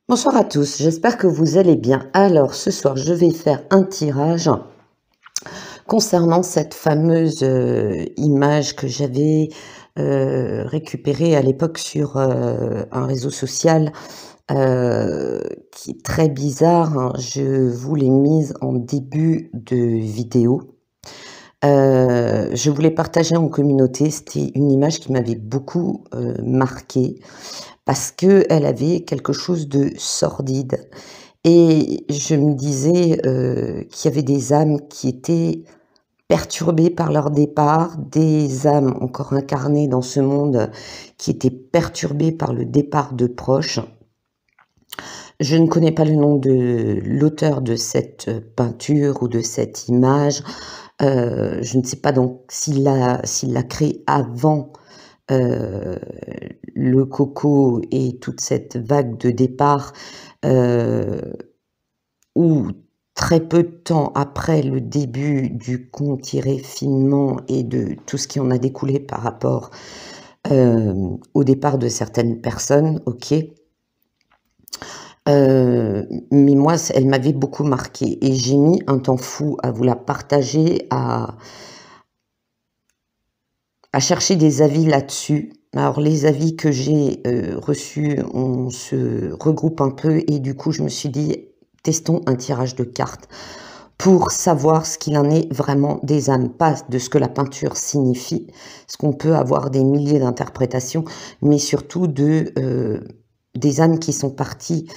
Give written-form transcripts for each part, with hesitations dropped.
Bonsoir à tous, j'espère que vous allez bien. Alors ce soir je vais faire un tirage concernant cette fameuse image que j'avais récupérée à l'époque sur un réseau social qui est très bizarre, hein. Je vous l'ai mise en début de vidéo. Je voulais partager en communauté, c'était une image qui m'avait beaucoup marquée parce qu'elle avait quelque chose de sordide et je me disais, qu'il y avait des âmes qui étaient perturbées par leur départ, des âmes encore incarnées dans ce monde qui étaient perturbées par le départ de proches. Je ne connais pas le nom de l'auteur de cette peinture ou de cette image. Je ne sais pas donc s'il l'a créée avant le coco et toute cette vague de départ, ou très peu de temps après le début du conte tiré finement et de tout ce qui en a découlé par rapport au départ de certaines personnes, ok. Mais moi, elle m'avait beaucoup marqué et j'ai mis un temps fou à vous la partager, à chercher des avis là-dessus. Alors les avis que j'ai reçus, on se regroupe un peu et du coup je me suis dit, testons un tirage de cartes pour savoir ce qu'il en est vraiment des âmes, pas de ce que la peinture signifie, parce qu'on peut avoir des milliers d'interprétations, mais surtout des âmes qui sont parties,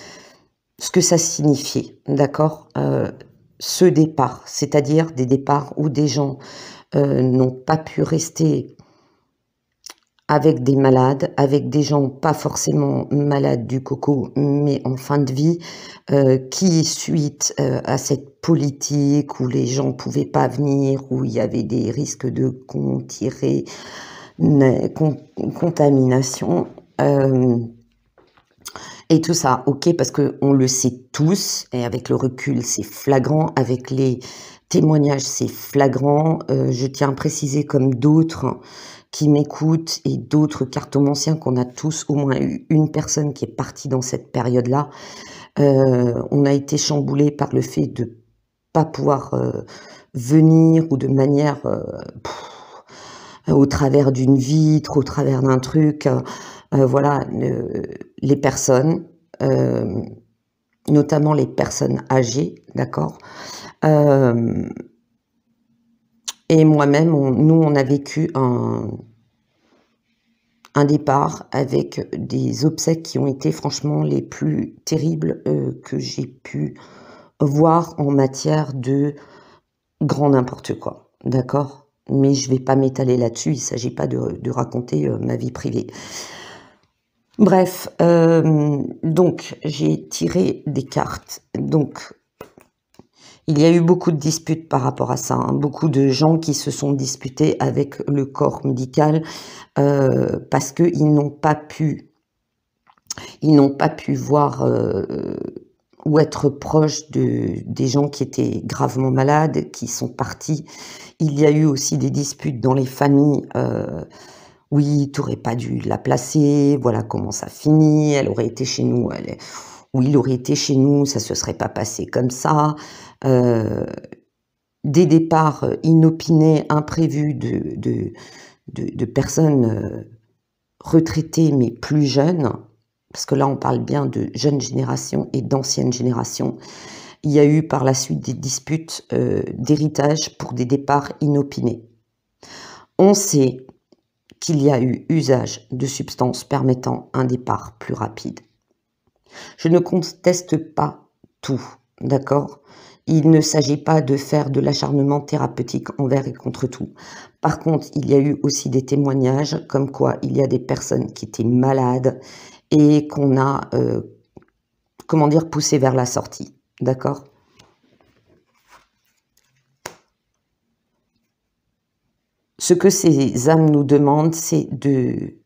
ce que ça signifiait, d'accord, ce départ, c'est-à-dire des départs où des gens n'ont pas pu rester avec des malades, avec des gens pas forcément malades du coco, mais en fin de vie, qui suite à cette politique où les gens pouvaient pas venir, où il y avait des risques de contamination, et tout ça, ok, parce qu'on le sait tous, et avec le recul c'est flagrant, avec les témoignages c'est flagrant, je tiens à préciser comme d'autres qui m'écoutent et d'autres cartomanciens qu'on a tous au moins eu une personne qui est partie dans cette période-là. On a été chamboulé par le fait de pas pouvoir venir ou de manière au travers d'une vitre, au travers d'un truc, voilà, les personnes, notamment les personnes âgées, d'accord. Et moi-même, nous, on a vécu un départ avec des obsèques qui ont été franchement les plus terribles que j'ai pu voir en matière de grand n'importe quoi, d'accord? Mais je vais pas m'étaler là-dessus, il s'agit pas de raconter ma vie privée. Bref, donc j'ai tiré des cartes, donc il y a eu beaucoup de disputes par rapport à ça, hein. Beaucoup de gens qui se sont disputés avec le corps médical parce qu'ils n'ont pas pu voir ou être proches des gens qui étaient gravement malades, qui sont partis. Il y a eu aussi des disputes dans les familles. Oui, tu n'aurais pas dû la placer, voilà comment ça finit, elle aurait été chez nous, ou il aurait été chez nous, ça se serait pas passé comme ça. Des départs inopinés, imprévus de personnes retraitées mais plus jeunes, parce que là on parle bien de jeunes générations et d'anciennes générations. Il y a eu par la suite des disputes d'héritage pour des départs inopinés. On sait qu'il y a eu usage de substances permettant un départ plus rapide. Je ne conteste pas tout, d'accord? Il ne s'agit pas de faire de l'acharnement thérapeutique envers et contre tout. Par contre, il y a eu aussi des témoignages comme quoi il y a des personnes qui étaient malades et qu'on a, comment dire, poussé vers la sortie, d'accord? Ce que ces âmes nous demandent, c'est de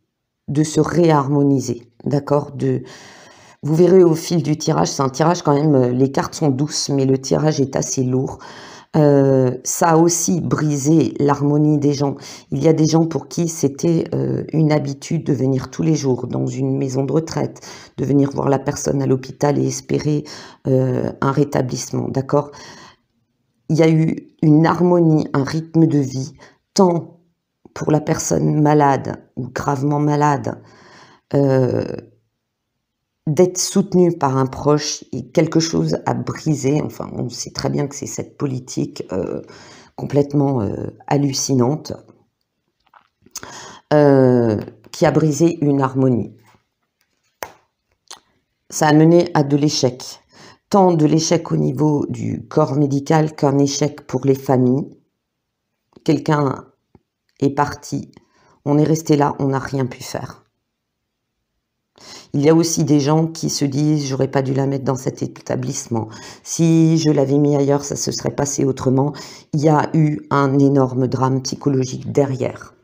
se réharmoniser, d'accord? Vous verrez au fil du tirage, c'est un tirage quand même, les cartes sont douces, mais le tirage est assez lourd. Ça a aussi brisé l'harmonie des gens. Il y a des gens pour qui c'était une habitude de venir tous les jours dans une maison de retraite, de venir voir la personne à l'hôpital et espérer un rétablissement, d'accord? Il y a eu une harmonie, un rythme de vie, tant pour la personne malade ou gravement malade, d'être soutenu par un proche et quelque chose a brisé. Enfin, on sait très bien que c'est cette politique complètement hallucinante qui a brisé une harmonie. Ça a mené à de l'échec. Tant de l'échec au niveau du corps médical qu'un échec pour les familles. Quelqu'un est parti, on est resté là, on n'a rien pu faire. Il y a aussi des gens qui se disent « j'aurais pas dû la mettre dans cet établissement. Si je l'avais mis ailleurs, ça se serait passé autrement. » Il y a eu un énorme drame psychologique derrière.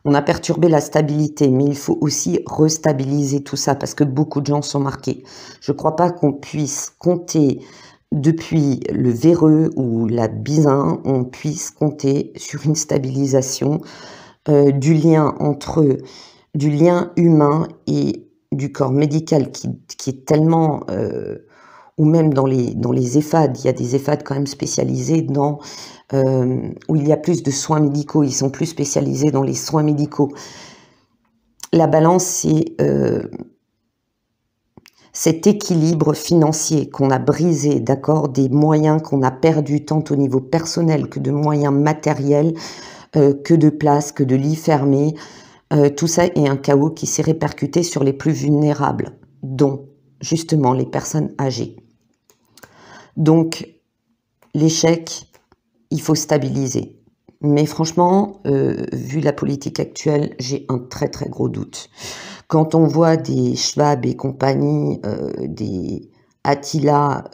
On a perturbé la stabilité, mais il faut aussi restabiliser tout ça parce que beaucoup de gens sont marqués. Je ne crois pas qu'on puisse compter depuis le véreux ou la bisin, on puisse compter sur une stabilisation du lien entre du lien humain et du corps médical qui est tellement ou même dans les EHPAD, il y a des EHPAD quand même spécialisés dans où il y a plus de soins médicaux, ils sont plus spécialisés dans les soins médicaux. La balance, c'est cet équilibre financier qu'on a brisé, d'accord, des moyens qu'on a perdus tant au niveau personnel que de moyens matériels, que de places, que de lits fermés. Tout ça est un chaos qui s'est répercuté sur les plus vulnérables, dont justement les personnes âgées. Donc, l'échec, il faut stabiliser. Mais franchement, vu la politique actuelle, j'ai un très très gros doute. Quand on voit des Schwab et compagnie, des Attila,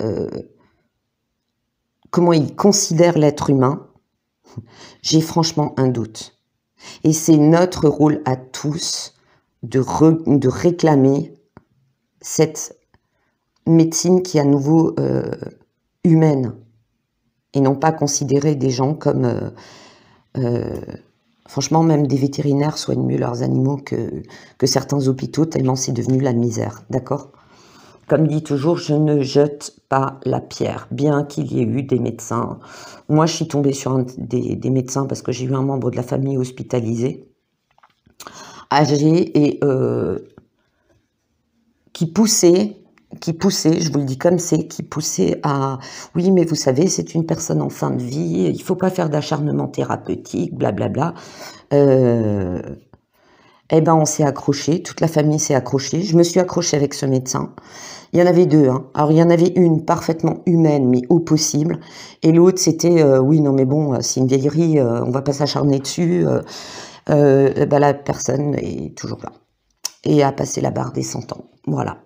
comment ils considèrent l'être humain, j'ai franchement un doute. Et c'est notre rôle à tous de réclamer cette médecine qui est à nouveau humaine et non pas considérer des gens comme... franchement, même des vétérinaires soignent mieux leurs animaux que certains hôpitaux, tellement c'est devenu la misère, d'accord? Comme dit toujours, je ne jette pas la pierre, bien qu'il y ait eu des médecins. Moi, je suis tombée sur des médecins parce que j'ai eu un membre de la famille hospitalisé, âgé et qui poussait, je vous le dis comme c'est, qui poussait à « oui, mais vous savez, c'est une personne en fin de vie, il ne faut pas faire d'acharnement thérapeutique, blablabla. » Eh ben, on s'est accroché, toute la famille s'est accrochée. Je me suis accrochée avec ce médecin. Il y en avait deux. Hein. Alors, il y en avait une parfaitement humaine, mais au possible. Et l'autre, c'était oui, non, mais bon, c'est une vieillerie, on va pas s'acharner dessus. Ben, la personne est toujours là. Et a passé la barre des 100 ans. Voilà.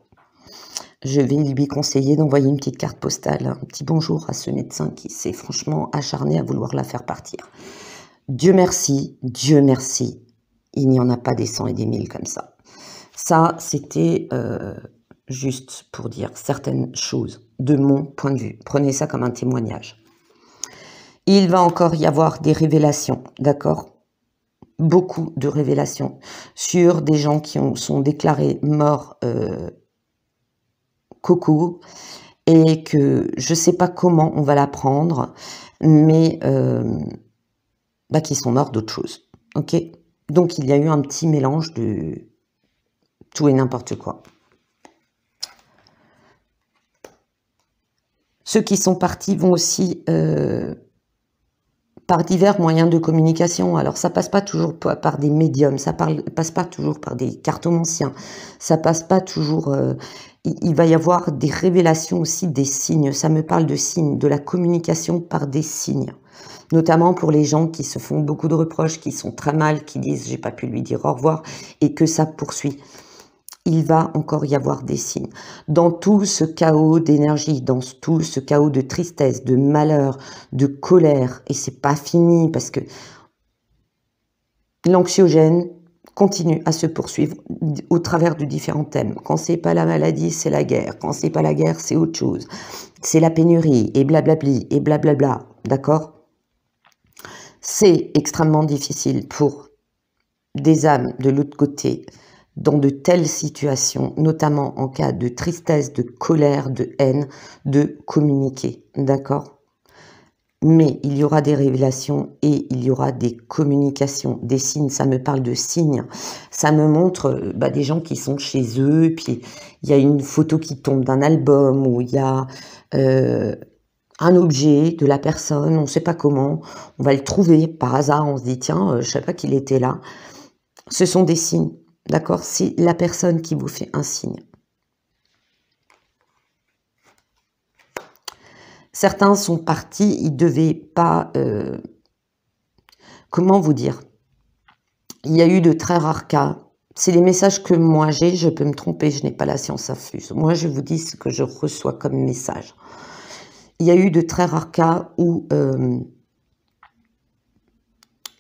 Je vais lui conseiller d'envoyer une petite carte postale, un petit bonjour à ce médecin qui s'est franchement acharné à vouloir la faire partir. Dieu merci, il n'y en a pas des 100 et des 1000 comme ça. Ça, c'était juste pour dire certaines choses de mon point de vue. Prenez ça comme un témoignage. Il va encore y avoir des révélations, d'accord ? Beaucoup de révélations sur des gens qui sont déclarés morts coco et que je ne sais pas comment on va l'apprendre, mais bah, qui sont morts d'autre chose. Ok ? Donc il y a eu un petit mélange de tout et n'importe quoi. Ceux qui sont partis vont aussi par divers moyens de communication. Alors ça passe pas toujours par des médiums, ça passe pas toujours par des cartomanciens, ça passe pas toujours... il va y avoir des révélations aussi des signes. Ça me parle de signes, de la communication par des signes. Notamment pour les gens qui se font beaucoup de reproches, qui sont très mal, qui disent « j'ai pas pu lui dire au revoir » et que ça poursuit. Il va encore y avoir des signes. Dans tout ce chaos d'énergie, dans tout ce chaos de tristesse, de malheur, de colère, et c'est pas fini parce que l'anxiogène continue à se poursuivre au travers de différents thèmes. Quand c'est pas la maladie, c'est la guerre. Quand c'est pas la guerre, c'est autre chose. c'est la pénurie, et blablabli, et blablabla, d'accord? C'est extrêmement difficile pour des âmes de l'autre côté, dans de telles situations, notamment en cas de tristesse, de colère, de haine, de communiquer, d'accord? Mais il y aura des révélations et il y aura des communications, des signes. Ça me parle de signes. Ça me montre des gens qui sont chez eux, et puis il y a une photo qui tombe d'un album, ou il y a un objet de la personne, on ne sait pas comment, on va le trouver par hasard, on se dit tiens, je ne savais pas qu'il était là. Ce sont des signes, d'accord? C'est la personne qui vous fait un signe. Certains sont partis, ils ne devaient pas... comment vous dire? Il y a eu de très rares cas. C'est les messages que moi j'ai, je peux me tromper, je n'ai pas la science infuse. Moi, je vous dis ce que je reçois comme message. Il y a eu de très rares cas où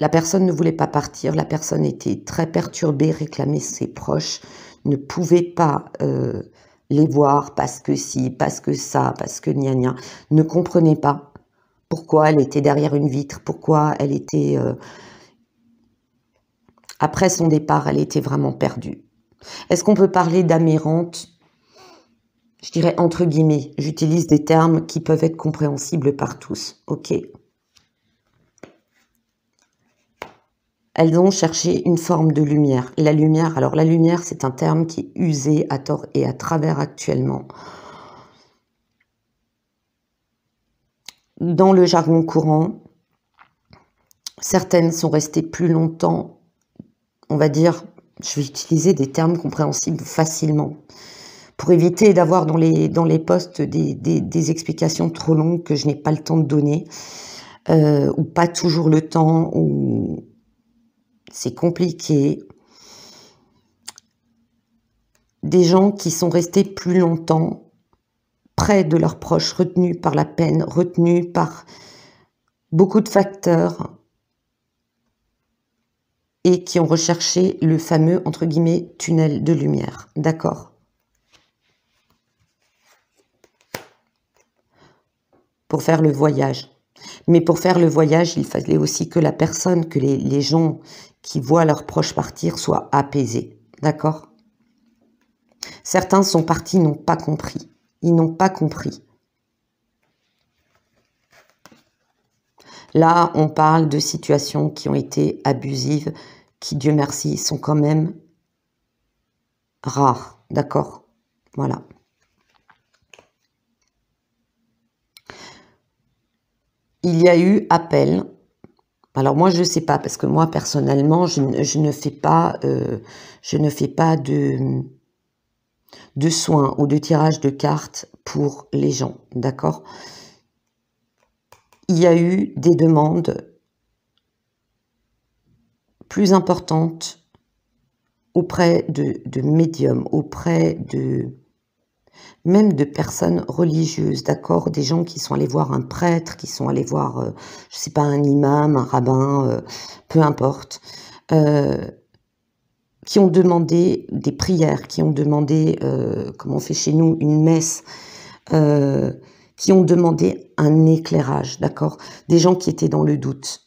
la personne ne voulait pas partir, la personne était très perturbée, réclamait ses proches, ne pouvait pas les voir parce que si, parce que ça, parce que gna gna, ne comprenait pas pourquoi elle était derrière une vitre, pourquoi elle était... après son départ, elle était vraiment perdue. Est-ce qu'on peut parler d'âme errante? Je dirais entre guillemets, j'utilise des termes qui peuvent être compréhensibles par tous, ok? Elles ont cherché une forme de lumière. La lumière, alors la lumière, c'est un terme qui est usé à tort et à travers actuellement. Dans le jargon courant, certaines sont restées plus longtemps, on va dire, je vais utiliser des termes compréhensibles facilement, pour éviter d'avoir dans les posts des explications trop longues que je n'ai pas le temps de donner, ou pas toujours le temps, ou c'est compliqué. Des gens qui sont restés plus longtemps près de leurs proches, retenus par la peine, retenus par beaucoup de facteurs, et qui ont recherché le fameux, entre guillemets, tunnel de lumière. D'accord? Pour faire le voyage. Mais pour faire le voyage, il fallait aussi que la personne, que les gens qui voient leurs proches partir soient apaisés. D'accord? Certains sont partis, n'ont pas compris. Ils n'ont pas compris. Là, on parle de situations qui ont été abusives, qui, Dieu merci, sont quand même rares. D'accord? Voilà. Il y a eu appel. Alors moi, je ne sais pas, parce que moi, personnellement, je ne fais pas, de soins ou de tirage de cartes pour les gens, d'accord? Il y a eu des demandes plus importantes auprès de médiums, auprès même de personnes religieuses, d'accord? Des gens qui sont allés voir un prêtre, qui sont allés voir, je ne sais pas, un imam, un rabbin, peu importe, qui ont demandé des prières, qui ont demandé, comme on fait chez nous, une messe, qui ont demandé un éclairage, d'accord? Des gens qui étaient dans le doute.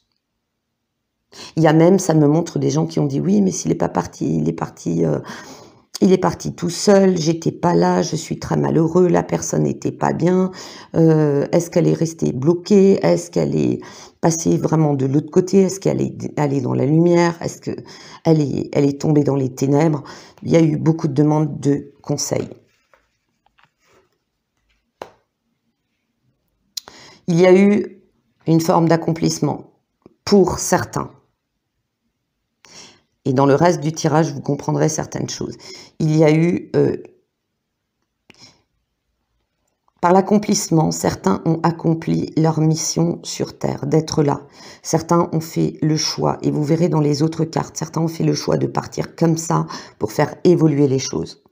Il y a même, ça me montre des gens qui ont dit oui, mais s'il n'est pas parti, il est parti tout seul, j'étais pas là, je suis très malheureux, la personne n'était pas bien, est-ce qu'elle est restée bloquée, est-ce qu'elle est passée vraiment de l'autre côté, est-ce qu'elle est allée dans la lumière, est-ce qu'elle est tombée dans les ténèbres? Il y a eu beaucoup de demandes de conseils. Il y a eu une forme d'accomplissement pour certains. Et dans le reste du tirage, vous comprendrez certaines choses. Il y a eu, par l'accomplissement, certains ont accompli leur mission sur Terre, d'être là. Certains ont fait le choix, et vous verrez dans les autres cartes, certains ont fait le choix de partir comme ça pour faire évoluer les choses,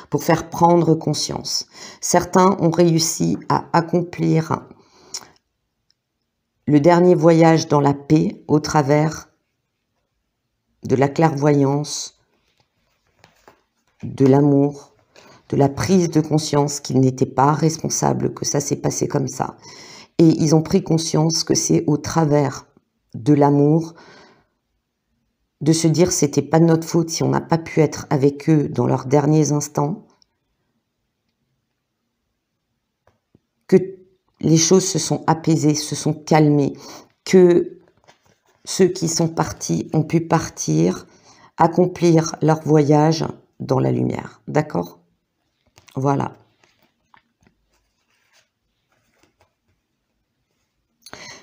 pour faire prendre conscience. Certains ont réussi à accomplir le dernier voyage dans la paix au travers de la clairvoyance, de l'amour, de la prise de conscience qu'ils n'étaient pas responsables, que ça s'est passé comme ça. Et ils ont pris conscience que c'est au travers de l'amour, de se dire c'était pas de notre faute si on n'a pas pu être avec eux dans leurs derniers instants, que les choses se sont apaisées, se sont calmées, que ceux qui sont partis ont pu partir, accomplir leur voyage dans la lumière. D'accord? Voilà.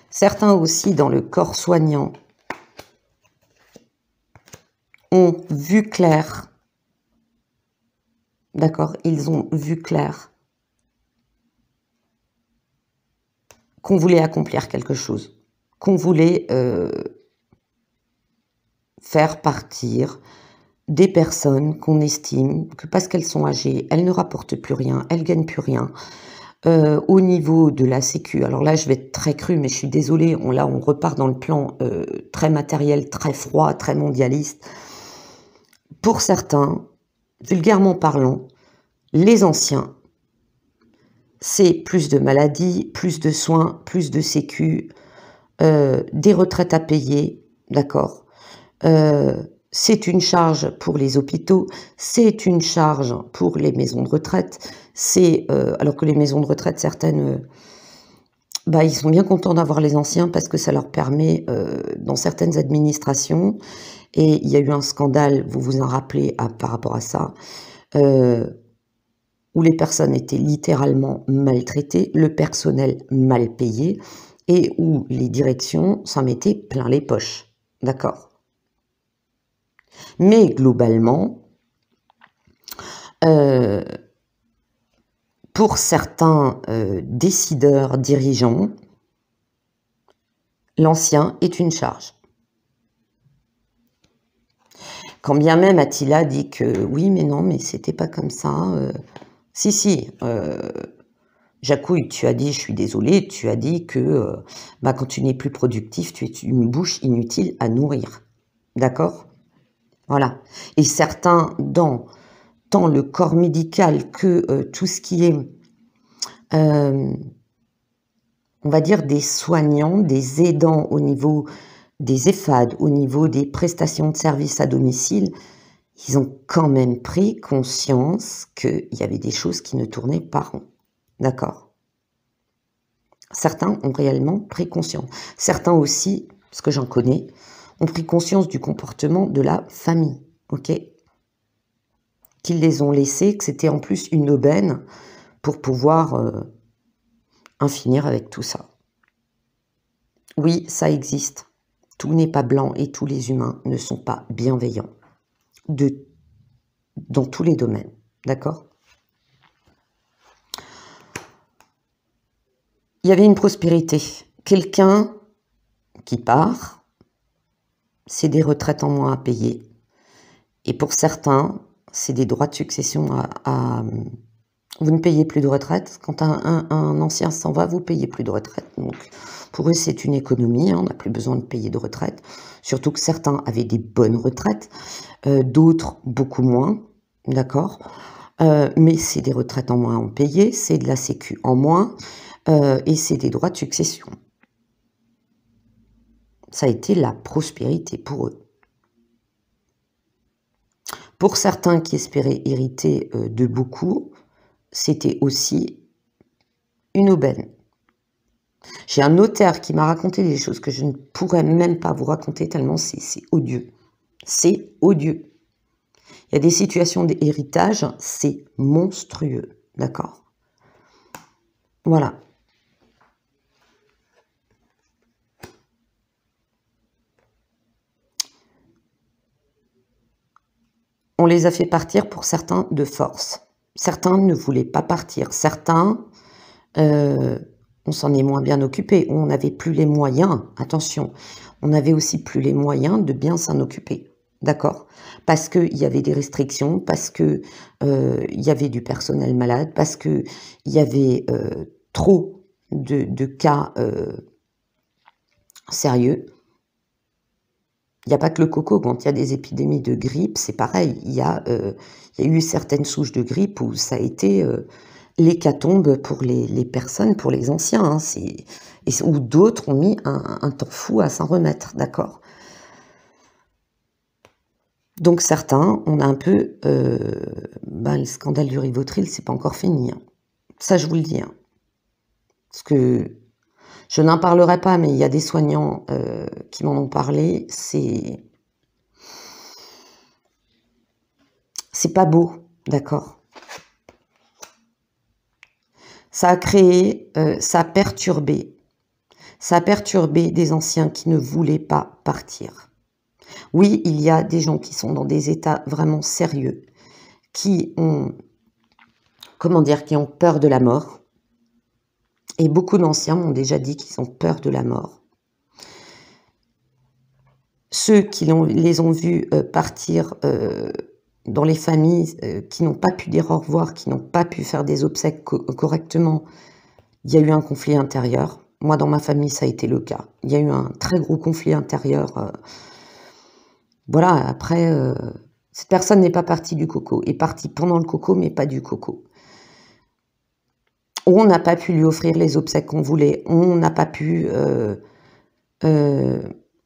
Certains aussi dans le corps soignant ont vu clair. D'accord? Ils ont vu clair qu'on voulait accomplir quelque chose, qu'on voulait faire partir des personnes qu'on estime que parce qu'elles sont âgées, elles ne rapportent plus rien, elles gagnent plus rien. Au niveau de la sécu, alors là je vais être très crue, mais je suis désolée, on repart dans le plan très matériel, très froid, très mondialiste. Pour certains, vulgairement parlant, les anciens, c'est plus de maladies, plus de soins, plus de sécu, des retraites à payer, d'accord, c'est une charge pour les hôpitaux, c'est une charge pour les maisons de retraite, alors que les maisons de retraite, certaines, ils sont bien contents d'avoir les anciens parce que ça leur permet, dans certaines administrations, et il y a eu un scandale, vous vous en rappelez, par rapport à ça, où les personnes étaient littéralement maltraitées, le personnel mal payé, et où les directions s'en mettaient plein les poches, d'accord? Mais globalement, pour certains décideurs, dirigeants, l'ancien est une charge. Quand bien même Attila dit que oui, mais non, mais c'était pas comme ça. Si, Jacouille, tu as dit, je suis désolée, tu as dit que quand tu n'es plus productif, tu es une bouche inutile à nourrir. D'accord? Voilà. Et certains, dans tant le corps médical que tout ce qui est, on va dire, des soignants, des aidants au niveau des EHPAD, au niveau des prestations de services à domicile, ils ont quand même pris conscience qu'il y avait des choses qui ne tournaient pas rond. D'accord? Certains ont réellement pris conscience. Certains aussi, parce que j'en connais, ont pris conscience du comportement de la famille, ok? Qu'ils les ont laissés, que c'était en plus une aubaine pour pouvoir en finir avec tout ça. Oui, ça existe. Tout n'est pas blanc et tous les humains ne sont pas bienveillants dans tous les domaines, d'accord? Il y avait une prospérité. Quelqu'un qui part, c'est des retraites en moins à payer. Et pour certains, c'est des droits de succession vous ne payez plus de retraite. Quand un ancien s'en va, vous payez plus de retraite. Donc, pour eux, c'est une économie. On n'a plus besoin de payer de retraite. Surtout que certains avaient des bonnes retraites, d'autres beaucoup moins, d'accord. Mais c'est des retraites en moins à payer, c'est de la sécu en moins, et c'est des droits de succession. Ça a été la prospérité pour eux. Pour certains qui espéraient hériter de beaucoup, c'était aussi une aubaine. J'ai un notaire qui m'a raconté des choses que je ne pourrais même pas vous raconter tellement c'est odieux. C'est odieux. Il y a des situations d'héritage, c'est monstrueux, d'accord? Voilà. On les a fait partir pour certains de force. Certains ne voulaient pas partir. Certains, on s'en est moins bien occupé. On n'avait plus les moyens, attention, on n'avait aussi plus les moyens de bien s'en occuper. D'accord? Parce qu'il y avait des restrictions, parce que il y avait du personnel malade, parce que il y avait trop de cas sérieux. Il n'y a pas que le coco, quand il y a des épidémies de grippe, c'est pareil. Il y a eu certaines souches de grippe où ça a été l'hécatombe pour les personnes, pour les anciens, hein, où d'autres ont mis un temps fou à s'en remettre, d'accord? Donc certains, on a un peu... le scandale du Rivotril, c'est pas encore fini. Hein. Ça, je vous le dis. Hein. Parce que je n'en parlerai pas, mais il y a des soignants qui m'en ont parlé. C'est pas beau, d'accord? Ça a créé, ça a perturbé des anciens qui ne voulaient pas partir. Oui, il y a des gens qui sont dans des états vraiment sérieux, qui ont, qui ont peur de la mort. Et beaucoup d'anciens m'ont déjà dit qu'ils ont peur de la mort. Ceux qui les ont vus partir dans les familles, qui n'ont pas pu dire au revoir, qui n'ont pas pu faire des obsèques correctement, il y a eu un conflit intérieur. Moi, dans ma famille, ça a été le cas. Il y a eu un très gros conflit intérieur. Voilà, après, cette personne n'est pas partie du coco, est partie pendant le coco, mais pas du coco. On n'a pas pu lui offrir les obsèques qu'on voulait, on n'a pas pu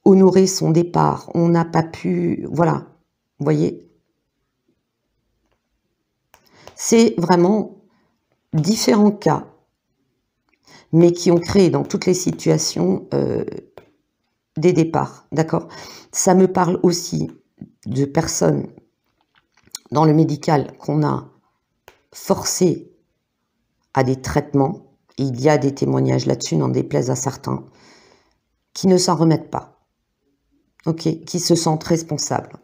honorer son départ, on n'a pas pu... Voilà, vous voyez? C'est vraiment différents cas, mais qui ont créé dans toutes les situations des départs, d'accord? Ça me parle aussi de personnes dans le médical qu'on a forcé à des traitements, et il y a des témoignages là-dessus, n'en déplaise à certains, qui ne s'en remettent pas, ok, qui se sentent responsables.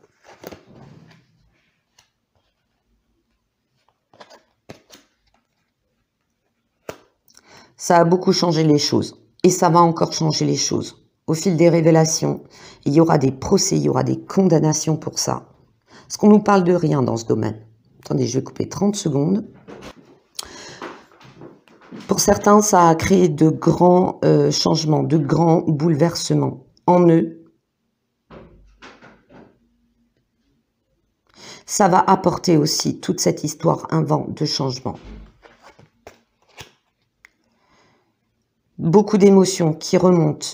Ça a beaucoup changé les choses, et ça va encore changer les choses. Au fil des révélations, il y aura des procès, il y aura des condamnations pour ça. Parce qu'on nous parle de rien dans ce domaine. Attendez, je vais couper 30 secondes. Pour certains, ça a créé de grands changements, de grands bouleversements en eux. Ça va apporter aussi toute cette histoire, un vent de changement. Beaucoup d'émotions qui remontent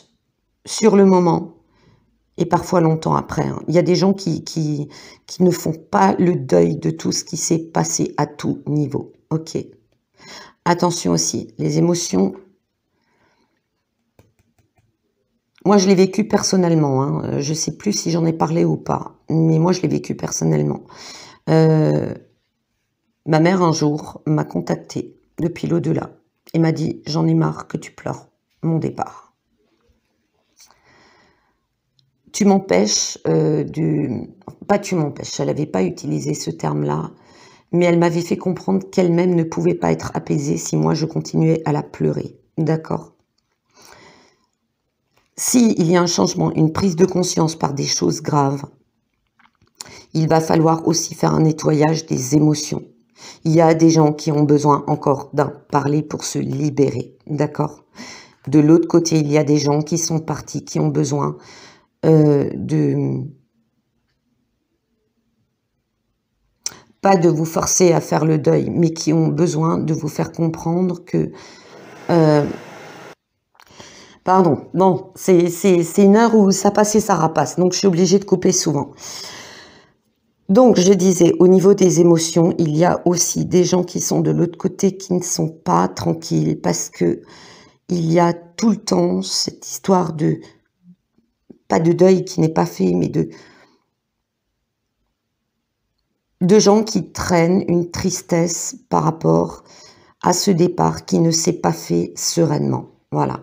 sur le moment et parfois longtemps après. Hein. Il y a des gens qui ne font pas le deuil de tout ce qui s'est passé à tout niveau. Ok. Attention aussi, les émotions. Moi, je l'ai vécu personnellement. Hein. Je ne sais plus si j'en ai parlé ou pas, mais moi, je l'ai vécu personnellement. Ma mère, un jour, m'a contactée depuis l'au-delà et m'a dit « J'en ai marre que tu pleures mon départ. Tu m'empêches Pas tu m'empêches, elle n'avait pas utilisé ce terme-là, mais elle m'avait fait comprendre qu'elle-même ne pouvait pas être apaisée si moi je continuais à la pleurer. D'accord ? S'il y a un changement, une prise de conscience par des choses graves, il va falloir aussi faire un nettoyage des émotions. Il y a des gens qui ont besoin encore d'un parler pour se libérer. D'accord ? De l'autre côté, il y a des gens qui sont partis, qui ont besoin pas de vous forcer à faire le deuil, mais qui ont besoin de vous faire comprendre que... Pardon, bon, c'est une heure où ça passe et ça rapace, donc je suis obligée de couper souvent. Donc, je disais, au niveau des émotions, il y a aussi des gens qui sont de l'autre côté qui ne sont pas tranquilles parce que il y a tout le temps cette histoire de... Pas de deuil qui n'est pas fait, mais de gens qui traînent une tristesse par rapport à ce départ qui ne s'est pas fait sereinement. Voilà.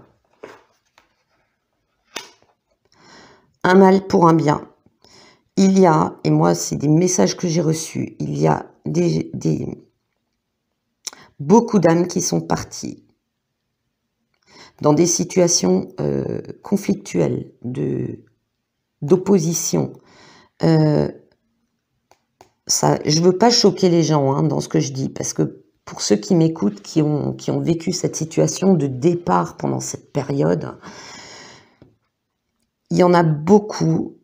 Un mal pour un bien. Il y a, et moi c'est des messages que j'ai reçus, il y a beaucoup d'âmes qui sont parties dans des situations conflictuelles, d'opposition. Je ne veux pas choquer les gens hein, dans ce que je dis, parce que pour ceux qui m'écoutent, qui ont vécu cette situation de départ pendant cette période, il y en a beaucoup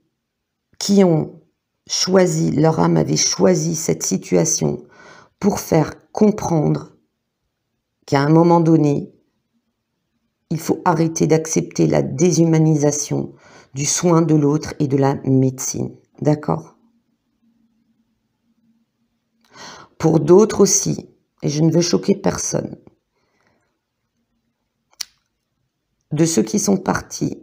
qui ont choisi, leur âme avait choisi cette situation pour faire comprendre qu'à un moment donné, il faut arrêter d'accepter la déshumanisation du soin de l'autre et de la médecine. D'accord? Pour d'autres aussi, et je ne veux choquer personne, de ceux qui sont partis,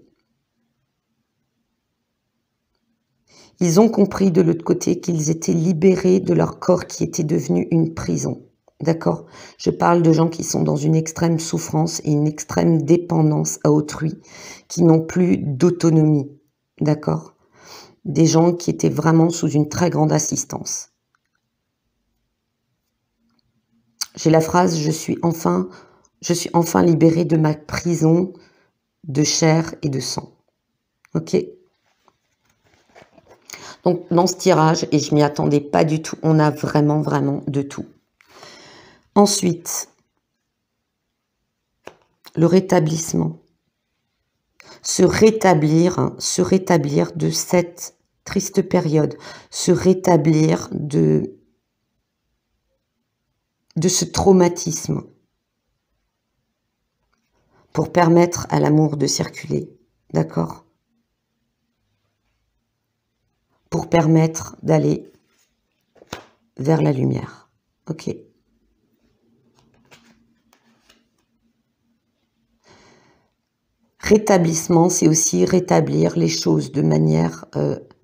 ils ont compris de l'autre côté qu'ils étaient libérés de leur corps qui était devenu une prison. D'accord? Je parle de gens qui sont dans une extrême souffrance et une extrême dépendance à autrui, qui n'ont plus d'autonomie. D'accord? Des gens qui étaient vraiment sous une très grande assistance. J'ai la phrase « je suis enfin libérée de ma prison de chair et de sang ». Ok? Donc dans ce tirage, et je m'y attendais pas du tout, on a vraiment de tout. Ensuite, le rétablissement. Se rétablir de cette triste période, se rétablir de ce traumatisme pour permettre à l'amour de circuler, d'accord? Pour permettre d'aller vers la lumière, ok? Rétablissement, c'est aussi rétablir les choses de manière...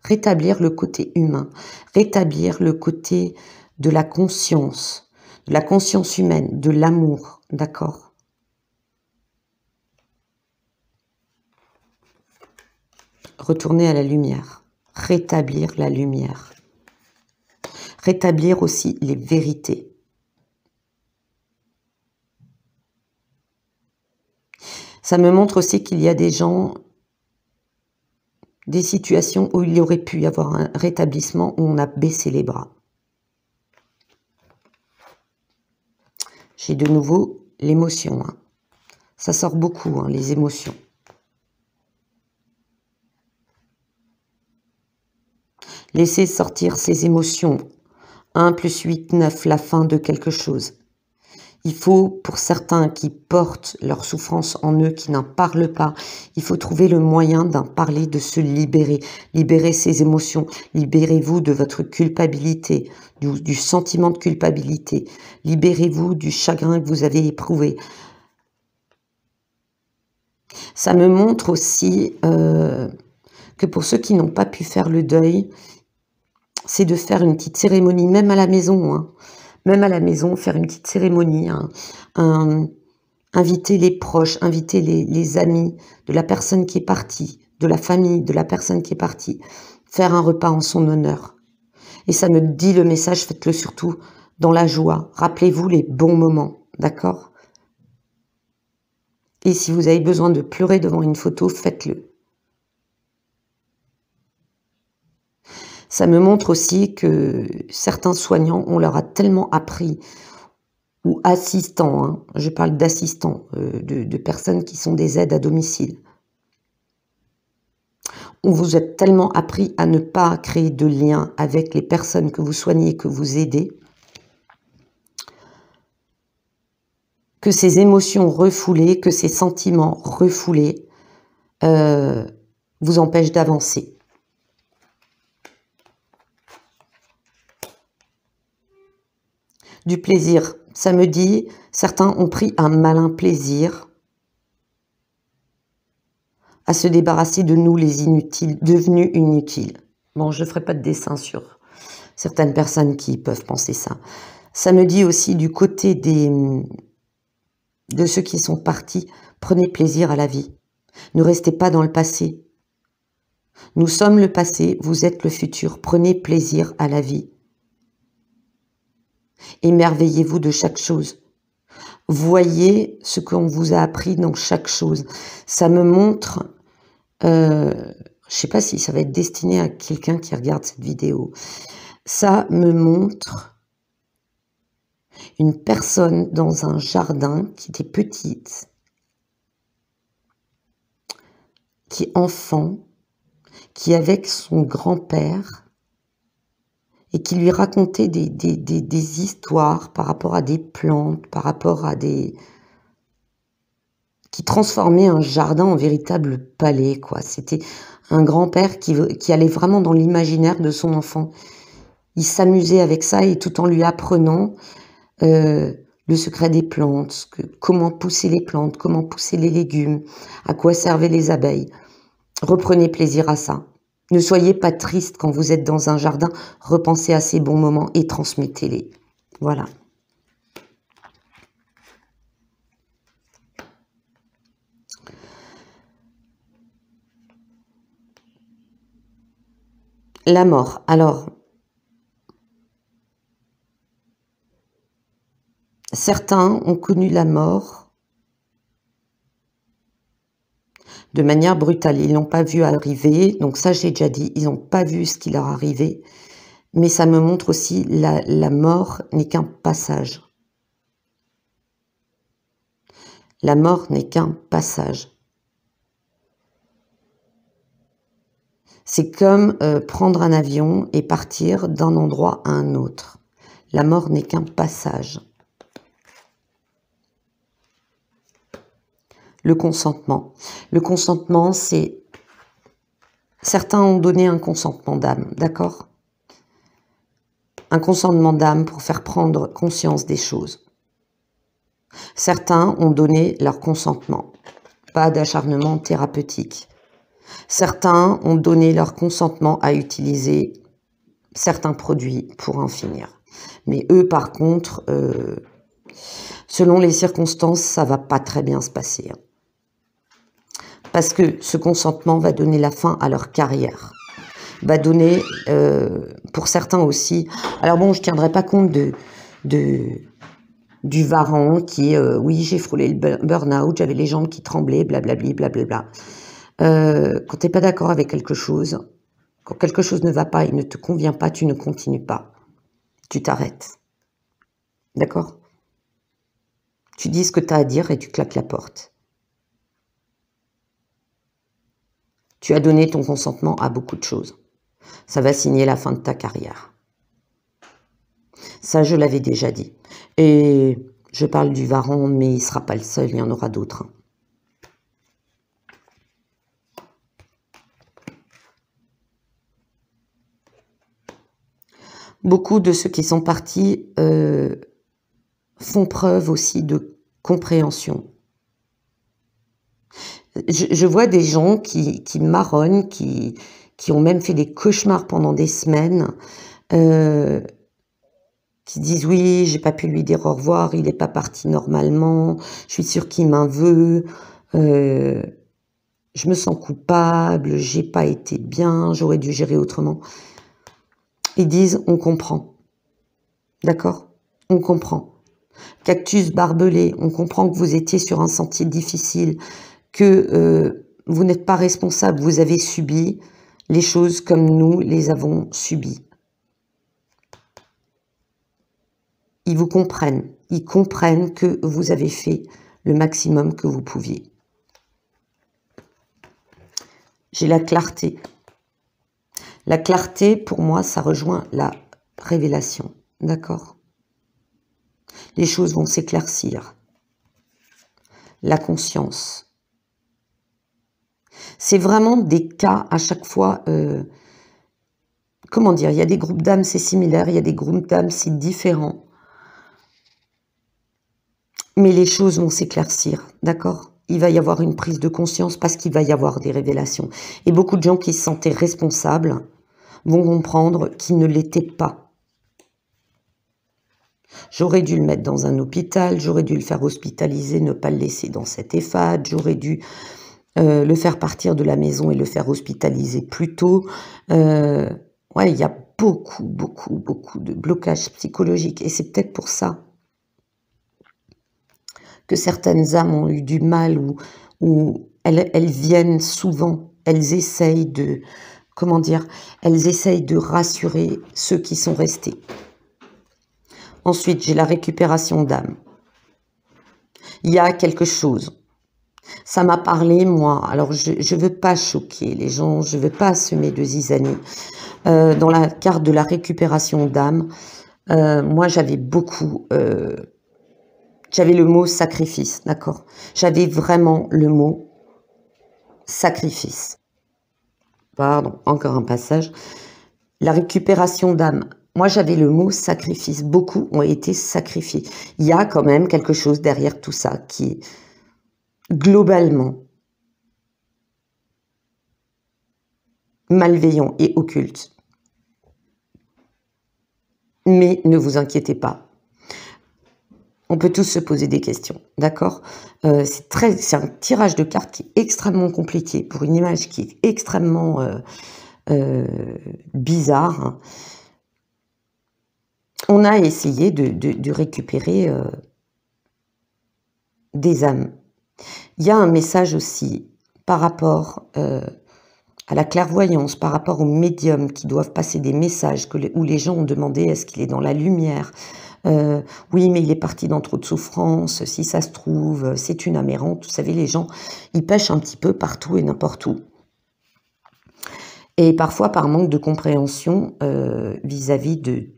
rétablir le côté humain, rétablir le côté de la conscience humaine, de l'amour, d'accord? Retourner à la lumière, rétablir la lumière. Rétablir aussi les vérités. Ça me montre aussi qu'il y a des gens, des situations où il y aurait pu y avoir un rétablissement, où on a baissé les bras. J'ai de nouveau l'émotion. Hein. Ça sort beaucoup, hein, les émotions. Laissez sortir ces émotions. 1 + 8, 9, la fin de quelque chose. Il faut, pour certains qui portent leur souffrance en eux, qui n'en parlent pas, il faut trouver le moyen d'en parler, de se libérer. Libérez ces émotions. Libérez-vous de votre culpabilité, du sentiment de culpabilité. Libérez-vous du chagrin que vous avez éprouvé. Ça me montre aussi que pour ceux qui n'ont pas pu faire le deuil, c'est de faire une petite cérémonie, même à la maison, hein. Même à la maison, faire une petite cérémonie, hein. Inviter les proches, inviter les amis de la personne qui est partie, de la famille de la personne qui est partie, faire un repas en son honneur. Et ça me dit le message, faites-le surtout dans la joie. Rappelez-vous les bons moments, d'accord? Et si vous avez besoin de pleurer devant une photo, faites-le. Ça me montre aussi que certains soignants, on leur a tellement appris, ou assistants, hein, je parle d'assistants, de personnes qui sont des aides à domicile. On vous a tellement appris à ne pas créer de lien avec les personnes que vous soignez, que vous aidez, que ces émotions refoulées, que ces sentiments refoulés vous empêchent d'avancer. Du plaisir, ça me dit, certains ont pris un malin plaisir à se débarrasser de nous les inutiles, devenus inutiles. Bon, je ne ferai pas de dessin sur certaines personnes qui peuvent penser ça. Ça me dit aussi du côté de ceux qui sont partis, prenez plaisir à la vie. Ne restez pas dans le passé. Nous sommes le passé, vous êtes le futur. Prenez plaisir à la vie. Émerveillez-vous de chaque chose. Voyez ce qu'on vous a appris dans chaque chose. Ça me montre, je ne sais pas si ça va être destiné à quelqu'un qui regarde cette vidéo. Ça me montre une personne dans un jardin qui était petite, qui enfant, qui, avec son grand-père, et qui lui racontait des histoires par rapport à des plantes, par rapport à des... qui transformait un jardin en véritable palais, quoi. C'était un grand-père qui allait vraiment dans l'imaginaire de son enfant. Il s'amusait avec ça et tout en lui apprenant le secret des plantes, comment pousser les plantes, comment pousser les légumes, à quoi servaient les abeilles. Reprenez plaisir à ça. Ne soyez pas triste quand vous êtes dans un jardin, repensez à ces bons moments et transmettez-les. Voilà. La mort. Alors, certains ont connu la mort de manière brutale. Ils l'ont pas vu arriver. Donc ça, j'ai déjà dit, ils n'ont pas vu ce qui leur arrivait. Mais ça me montre aussi la mort n'est qu'un passage. La mort n'est qu'un passage. C'est comme prendre un avion et partir d'un endroit à un autre. La mort n'est qu'un passage. Le consentement. Le consentement, c'est... Certains ont donné un consentement d'âme, d'accord? Un consentement d'âme pour faire prendre conscience des choses. Certains ont donné leur consentement. Pas d'acharnement thérapeutique. Certains ont donné leur consentement à utiliser certains produits pour en finir. Mais eux, par contre, selon les circonstances, ça va pas très bien se passer. Parce que ce consentement va donner la fin à leur carrière. Va donner, pour certains aussi... Alors bon, je ne tiendrai pas compte du varan qui est, oui, j'ai frôlé le burn-out, j'avais les jambes qui tremblaient, blablabli, blablabla. Quand tu n'es pas d'accord avec quelque chose, quand quelque chose ne va pas et ne te convient pas, tu ne continues pas. Tu t'arrêtes. D'accord? Tu dis ce que tu as à dire et tu claques la porte. Tu as donné ton consentement à beaucoup de choses. Ça va signer la fin de ta carrière. Ça, je l'avais déjà dit. Et je parle du varan, mais il ne sera pas le seul, il y en aura d'autres. Beaucoup de ceux qui sont partis font preuve aussi de compréhension. Je vois des gens qui marronnent, qui ont même fait des cauchemars pendant des semaines, qui disent oui, j'ai pas pu lui dire au revoir, il n'est pas parti normalement, je suis sûre qu'il m'en veut, je me sens coupable, j'ai pas été bien, j'aurais dû gérer autrement. Ils disent on comprend, d'accord? On comprend. Cactus barbelé, on comprend que vous étiez sur un sentier difficile, que vous n'êtes pas responsable, vous avez subi les choses comme nous les avons subies. Ils vous comprennent, ils comprennent que vous avez fait le maximum que vous pouviez. J'ai la clarté. La clarté, pour moi, ça rejoint la révélation, d'accord? Les choses vont s'éclaircir. La conscience. C'est vraiment des cas à chaque fois, comment dire, il y a des groupes d'âmes c'est similaire, il y a des groupes d'âmes c'est différent. Mais les choses vont s'éclaircir, d'accord? Il va y avoir une prise de conscience parce qu'il va y avoir des révélations. Et beaucoup de gens qui se sentaient responsables vont comprendre qu'ils ne l'étaient pas. J'aurais dû le mettre dans un hôpital, j'aurais dû le faire hospitaliser, ne pas le laisser dans cette EHPAD, j'aurais dû le faire partir de la maison et le faire hospitaliser plus tôt. Ouais, il y a beaucoup de blocages psychologiques. Et c'est peut-être pour ça que certaines âmes ont eu du mal ou elles viennent souvent, elles essayent de, comment dire, elles essayent de rassurer ceux qui sont restés. Ensuite, j'ai la récupération d'âme. Il y a quelque chose. Ça m'a parlé, moi. Alors, je ne veux pas choquer les gens, je ne veux pas semer de zizanie. Dans la carte de la récupération d'âme, moi, j'avais beaucoup... j'avais le mot sacrifice, d'accord? J'avais vraiment le mot sacrifice. Pardon, encore un passage. La récupération d'âme. Moi, j'avais le mot sacrifice. Beaucoup ont été sacrifiés. Il y a quand même quelque chose derrière tout ça qui est globalement malveillant et occulte. Mais ne vous inquiétez pas. On peut tous se poser des questions, d'accord? C'est un tirage de cartes qui est extrêmement compliqué pour une image qui est extrêmement bizarre. Hein. On a essayé de récupérer des âmes. Il y a un message aussi par rapport à la clairvoyance, par rapport aux médiums qui doivent passer des messages où les gens ont demandé est-ce qu'il est dans la lumière. Oui, mais il est parti dans trop de souffrance, si ça se trouve, c'est une âme errante. Vous savez, les gens, ils pêchent un petit peu partout et n'importe où. Et parfois, par manque de compréhension vis-à-vis du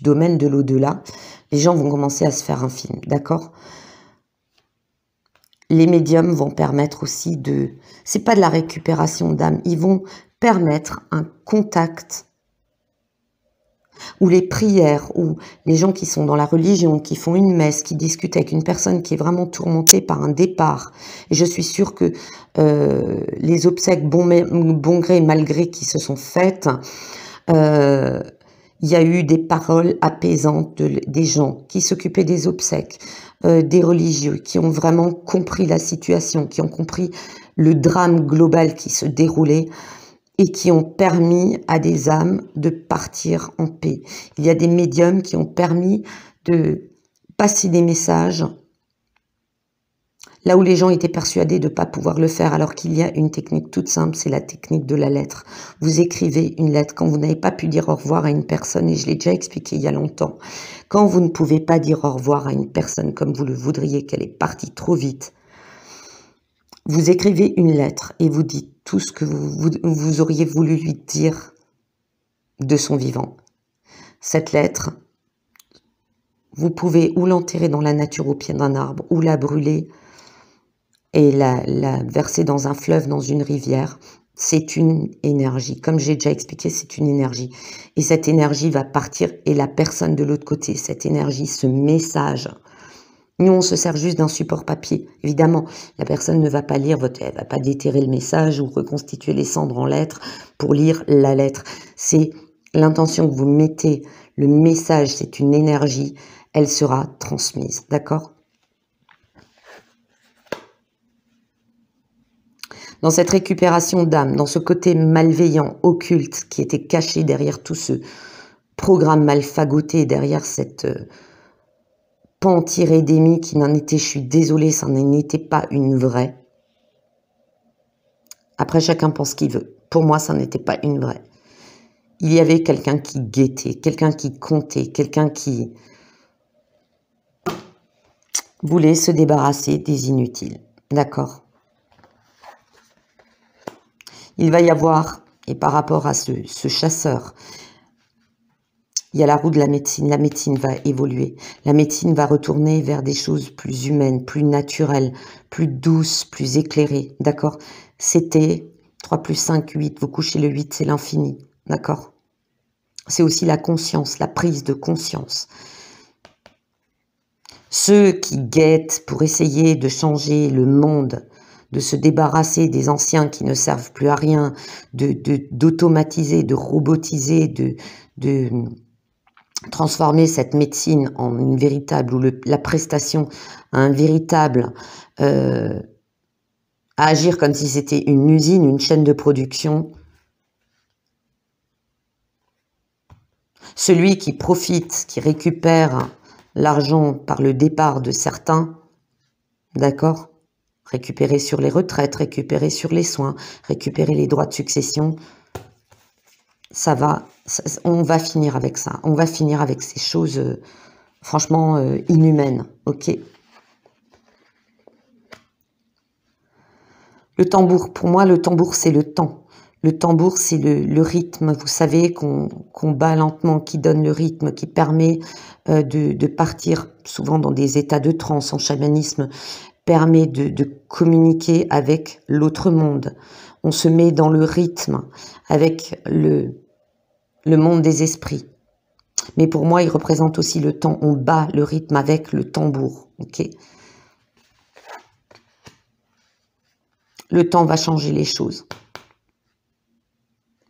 domaine de l'au-delà, les gens vont commencer à se faire un film, d'accord? Les médiums vont permettre aussi de... C'est pas de la récupération d'âme, ils vont permettre un contact ou les prières, ou les gens qui sont dans la religion, qui font une messe, qui discutent avec une personne qui est vraiment tourmentée par un départ. Et je suis sûre que les obsèques bon gré, mal gré qui se sont faites, il y a eu des paroles apaisantes des gens qui s'occupaient des obsèques, des religieux, qui ont vraiment compris la situation, qui ont compris le drame global qui se déroulait, et qui ont permis à des âmes de partir en paix. Il y a des médiums qui ont permis de passer des messages là où les gens étaient persuadés de ne pas pouvoir le faire, alors qu'il y a une technique toute simple, c'est la technique de la lettre. Vous écrivez une lettre quand vous n'avez pas pu dire au revoir à une personne, et je l'ai déjà expliqué il y a longtemps. Quand vous ne pouvez pas dire au revoir à une personne comme vous le voudriez, qu'elle est partie trop vite, vous écrivez une lettre et vous dites tout ce que vous auriez voulu lui dire de son vivant. Cette lettre, vous pouvez ou l'enterrer dans la nature au pied d'un arbre, ou la brûler et la verser dans un fleuve, dans une rivière. C'est une énergie. Comme j'ai déjà expliqué, c'est une énergie. Et cette énergie va partir, et la personne de l'autre côté, cette énergie, ce message... Nous, on se sert juste d'un support papier. Évidemment, la personne ne va pas lire elle va pas déterrer le message ou reconstituer les cendres en lettres pour lire la lettre. C'est l'intention que vous mettez. Le message, c'est une énergie. Elle sera transmise. D'accord? Dans cette récupération d'âme, dans ce côté malveillant, occulte, qui était caché derrière tout ce programme mal fagoté, derrière cette... pantirédémie qui n'en était, je suis désolée, ça n'en était pas une vraie. Après, chacun pense ce qu'il veut. Pour moi, ça n'était pas une vraie. Il y avait quelqu'un qui guettait, quelqu'un qui comptait, quelqu'un qui voulait se débarrasser des inutiles. D'accord? Il va y avoir, et par rapport à ce chasseur, il y a la roue de la médecine va évoluer. La médecine va retourner vers des choses plus humaines, plus naturelles, plus douces, plus éclairées, d'accord? C'était 3 plus 5, 8, vous couchez le 8, c'est l'infini, d'accord? C'est aussi la conscience, la prise de conscience. Ceux qui guettent pour essayer de changer le monde, de se débarrasser des anciens qui ne servent plus à rien, d'automatiser, de robotiser, de transformer cette médecine en une véritable, ou la prestation à un véritable, à agir comme si c'était une usine, une chaîne de production. Celui qui profite, qui récupère l'argent par le départ de certains, d'accord? Récupérer sur les retraites, récupérer sur les soins, récupérer les droits de succession, on va finir avec ça. On va finir avec ces choses, franchement, inhumaines. Ok. Le tambour, pour moi, le tambour, c'est le temps. Le tambour, c'est le rythme, vous savez, qu'on bat lentement, qui donne le rythme, qui permet de partir souvent dans des états de transe en chamanisme, permet de communiquer avec l'autre monde. On se met dans le rythme avec le monde des esprits. Mais pour moi, il représente aussi le temps. On bat le rythme avec le tambour. Ok ? Le temps va changer les choses.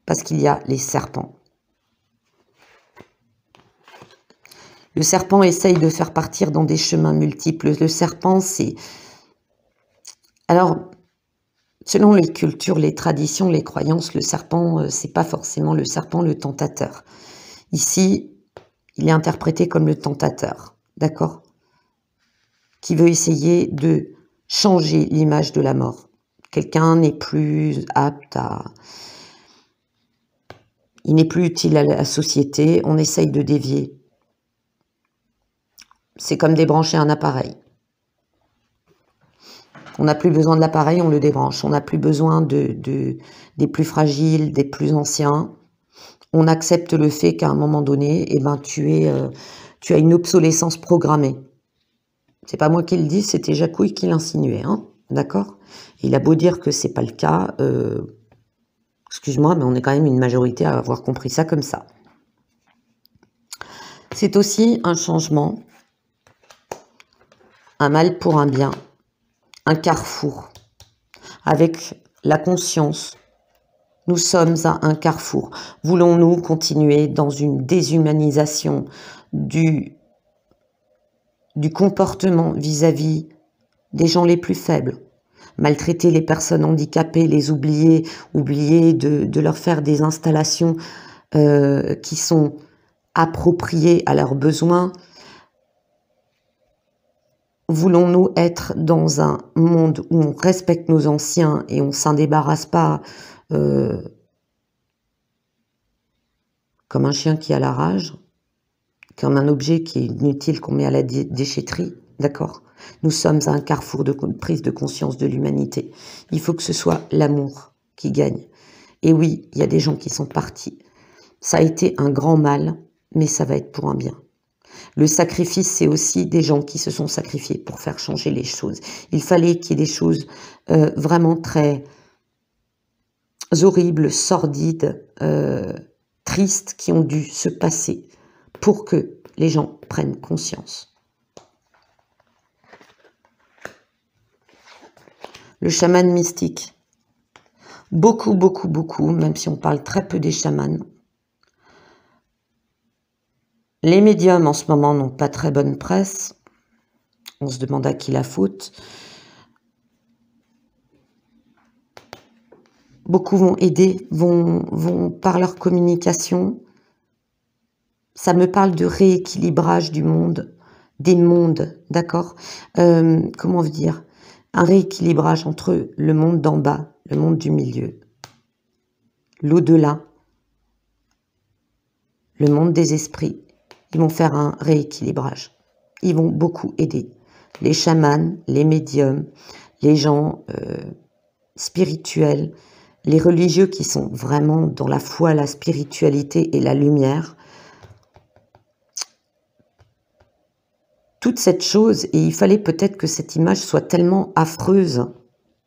Parce qu'il y a les serpents. Le serpent essaye de faire partir dans des chemins multiples. Le serpent, c'est... Alors, selon les cultures, les traditions, les croyances, le serpent, c'est pas forcément le serpent, le tentateur. Ici, il est interprété comme le tentateur, d'accord ? Qui veut essayer de changer l'image de la mort. Quelqu'un n'est plus apte à... Il n'est plus utile à la société, on essaye de dévier. C'est comme débrancher un appareil. On n'a plus besoin de l'appareil, on le débranche. On n'a plus besoin des plus fragiles, des plus anciens. On accepte le fait qu'à un moment donné, eh ben, tu as une obsolescence programmée. C'est pas moi qui le dis, c'était Jacouille qui l'insinuait, hein, d'accord ? Il a beau dire que c'est pas le cas, excuse-moi, mais on est quand même une majorité à avoir compris ça comme ça. C'est aussi un changement, un mal pour un bien, un carrefour, avec la conscience. Nous sommes à un carrefour. Voulons-nous continuer dans une déshumanisation du comportement vis-à-vis des gens les plus faibles, maltraiter les personnes handicapées, les oublier de leur faire des installations qui sont appropriées à leurs besoins. Voulons-nous être dans un monde où on respecte nos anciens et on s'en débarrasse pas comme un chien qui a la rage, comme un objet qui est inutile qu'on met à la déchetterie, d'accord ? Nous sommes à un carrefour de prise de conscience de l'humanité. Il faut que ce soit l'amour qui gagne. Et oui, il y a des gens qui sont partis. Ça a été un grand mal, mais ça va être pour un bien. Le sacrifice, c'est aussi des gens qui se sont sacrifiés pour faire changer les choses. Il fallait qu'il y ait des choses vraiment très horribles, sordides, tristes qui ont dû se passer pour que les gens prennent conscience. Le chaman mystique. Beaucoup, même si on parle très peu des chamans. Les médiums en ce moment n'ont pas très bonne presse. On se demande à qui la faute. Beaucoup vont aider, vont par leur communication. Ça me parle de rééquilibrage du monde, des mondes, d'accord ? Comment vous dire ? Un rééquilibrage entre le monde d'en bas, le monde du milieu, l'au-delà, le monde des esprits. Ils vont faire un rééquilibrage. Ils vont beaucoup aider. Les chamans, les médiums, les gens spirituels, les religieux qui sont vraiment dans la foi, la spiritualité et la lumière. Toute cette chose, et il fallait peut-être que cette image soit tellement affreuse,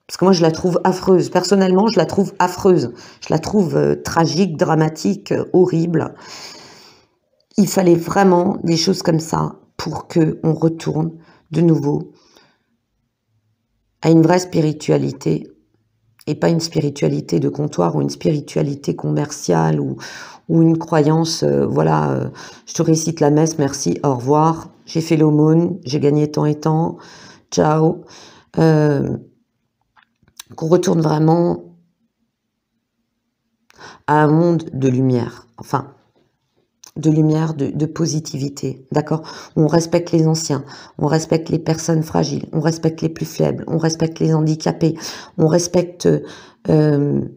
parce que moi je la trouve affreuse, personnellement je la trouve affreuse, je la trouve tragique, dramatique, horrible. Il fallait vraiment des choses comme ça pour qu'on retourne de nouveau à une vraie spiritualité, et pas une spiritualité de comptoir ou une spiritualité commerciale ou une croyance, voilà, je te récite la messe, merci, au revoir, j'ai fait l'aumône, j'ai gagné tant et tant, ciao. Qu'on retourne vraiment à un monde de lumière, enfin, de lumière, de positivité, d'accord ? On respecte les anciens, on respecte les personnes fragiles, on respecte les plus faibles, on respecte les handicapés, on respecte le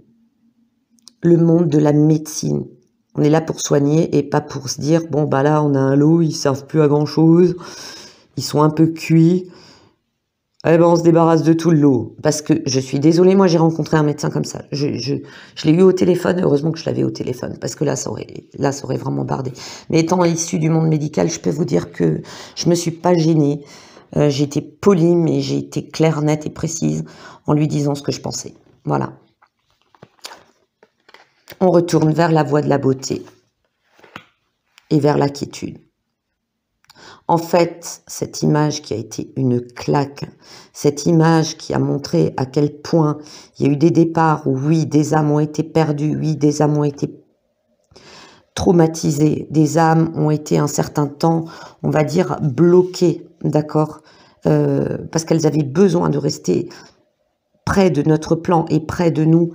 monde de la médecine. On est là pour soigner et pas pour se dire, bon bah là on a un lot, ils servent plus à grand chose, ils sont un peu cuits, Eh ben, on se débarrasse de tout le lot. Parce que je suis désolée, moi j'ai rencontré un médecin comme ça. Je l'ai eu au téléphone, heureusement que je l'avais au téléphone, parce que là ça aurait vraiment bardé. Mais étant issue du monde médical, je peux vous dire que je me suis pas gênée. J'ai été polie, mais j'ai été claire, nette et précise en lui disant ce que je pensais. Voilà. On retourne vers la voie de la beauté et vers la quiétude. En fait, cette image qui a été une claque, cette image qui a montré à quel point il y a eu des départs où oui, des âmes ont été perdues, oui, des âmes ont été traumatisées, des âmes ont été un certain temps, on va dire, bloquées, d'accord, parce qu'elles avaient besoin de rester près de notre plan et près de nous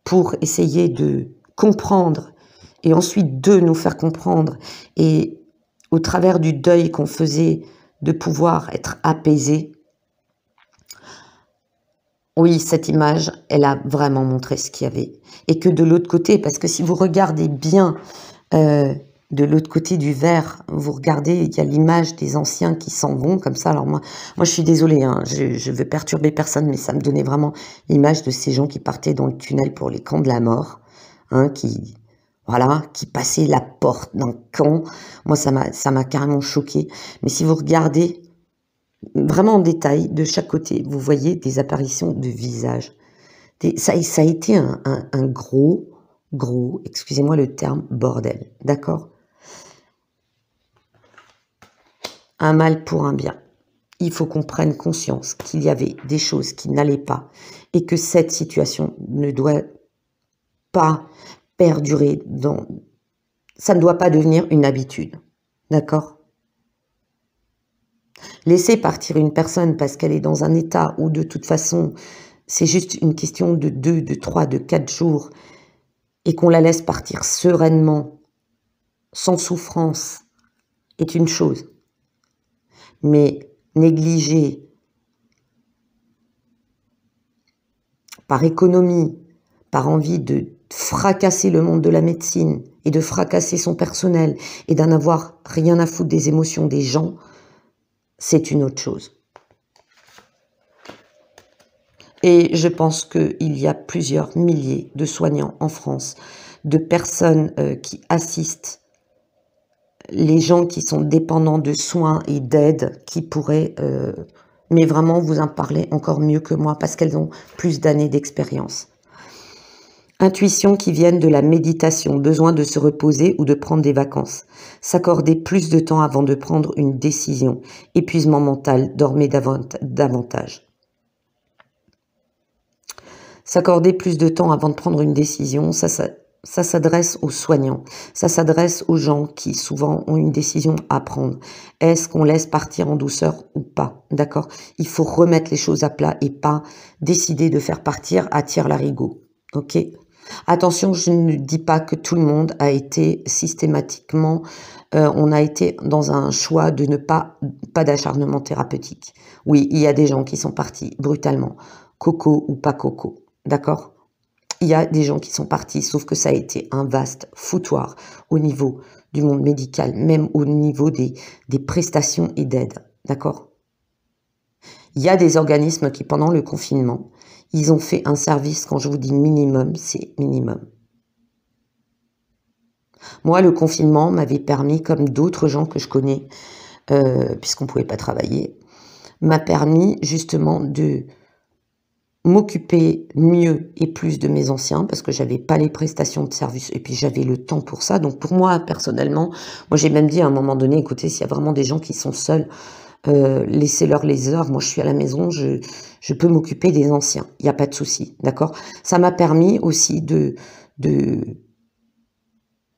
pour essayer de comprendre et ensuite de nous faire comprendre et au travers du deuil qu'on faisait, de pouvoir être apaisé. Oui, cette image, elle a vraiment montré ce qu'il y avait. Et que de l'autre côté, parce que si vous regardez bien de l'autre côté du verre, vous regardez, il y a l'image des anciens qui s'en vont comme ça. Alors moi je suis désolée, hein, je veux perturber personne, mais ça me donnait vraiment l'image de ces gens qui partaient dans le tunnel pour les camps de la mort, hein, voilà, qui passaient la porte d'un camp. Moi, ça m'a carrément choqué. Mais si vous regardez vraiment en détail, de chaque côté, vous voyez des apparitions de visages. Ça a été un gros, excusez-moi le terme, bordel. D'accord? Un mal pour un bien. Il faut qu'on prenne conscience qu'il y avait des choses qui n'allaient pas et que cette situation ne doit pas perdurer ça ne doit pas devenir une habitude. D'accord? Laisser partir une personne parce qu'elle est dans un état où de toute façon, c'est juste une question de 2, de 3, de 4 jours et qu'on la laisse partir sereinement, sans souffrance, est une chose. Mais négliger par économie, par envie de fracasser le monde de la médecine et de fracasser son personnel et d'en avoir rien à foutre des émotions des gens, c'est une autre chose. Et je pense qu'il y a plusieurs milliers de soignants en France, de personnes qui assistent les gens qui sont dépendants de soins et d'aide, qui pourraient, mais vraiment vous en parler encore mieux que moi, parce qu'elles ont plus d'années d'expérience. Intuitions qui viennent de la méditation, besoin de se reposer ou de prendre des vacances. S'accorder plus de temps avant de prendre une décision. Épuisement mental, dormez davantage. S'accorder plus de temps avant de prendre une décision, ça s'adresse aux soignants. Ça s'adresse aux gens qui souvent ont une décision à prendre. Est-ce qu'on laisse partir en douceur ou pas? D'accord? Il faut remettre les choses à plat et pas décider de faire partir à tire-larigot. Ok? Attention, je ne dis pas que tout le monde a été systématiquement, on a été dans un choix de ne pas d'acharnement thérapeutique. Oui, il y a des gens qui sont partis brutalement, coco ou pas coco, d'accord? Il y a des gens qui sont partis, sauf que ça a été un vaste foutoir au niveau du monde médical, même au niveau des prestations et d'aides, d'accord? Il y a des organismes qui, pendant le confinement, ils ont fait un service, quand je vous dis minimum, c'est minimum. Moi, le confinement m'avait permis, comme d'autres gens que je connais, puisqu'on ne pouvait pas travailler, m'a permis justement de m'occuper mieux et plus de mes anciens, parce que j'avais pas les prestations de service, et puis j'avais le temps pour ça. Donc pour moi, personnellement, moi j'ai même dit à un moment donné, écoutez, s'il y a vraiment des gens qui sont seuls, laissez-leur les heures, moi je suis à la maison, je peux m'occuper des anciens, il n'y a pas de souci, d'accord? Ça m'a permis aussi de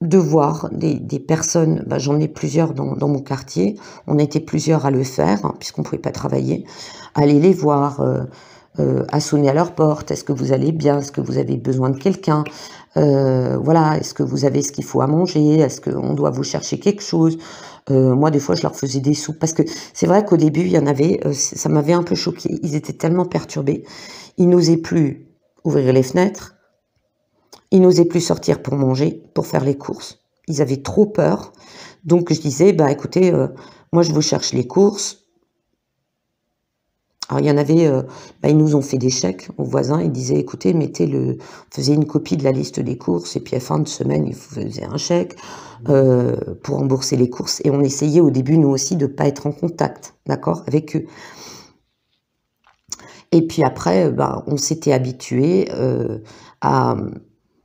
voir des personnes, bah, j'en ai plusieurs dans mon quartier, on était plusieurs à le faire, hein, puisqu'on ne pouvait pas travailler, aller les voir, à sonner à leur porte, est-ce que vous allez bien, est-ce que vous avez besoin de quelqu'un, voilà, est-ce que vous avez ce qu'il faut à manger, est-ce qu'on doit vous chercher quelque chose. Moi des fois je leur faisais des soupes, parce que c'est vrai qu'au début il y en avait, ça m'avait un peu choqué, ils étaient tellement perturbés, ils n'osaient plus ouvrir les fenêtres, ils n'osaient plus sortir pour manger, pour faire les courses, ils avaient trop peur. Donc je disais, bah écoutez, moi je vous cherche les courses, Alors il y en avait, ils nous ont fait des chèques aux voisins, ils disaient: «Écoutez, mettez faisait une copie de la liste des courses et puis à fin de semaine, ils vous faisaient un chèque, pour rembourser les courses» et on essayait au début, nous aussi, de pas être en contact, d'accord, avec eux. Et puis après, on s'était habitués, à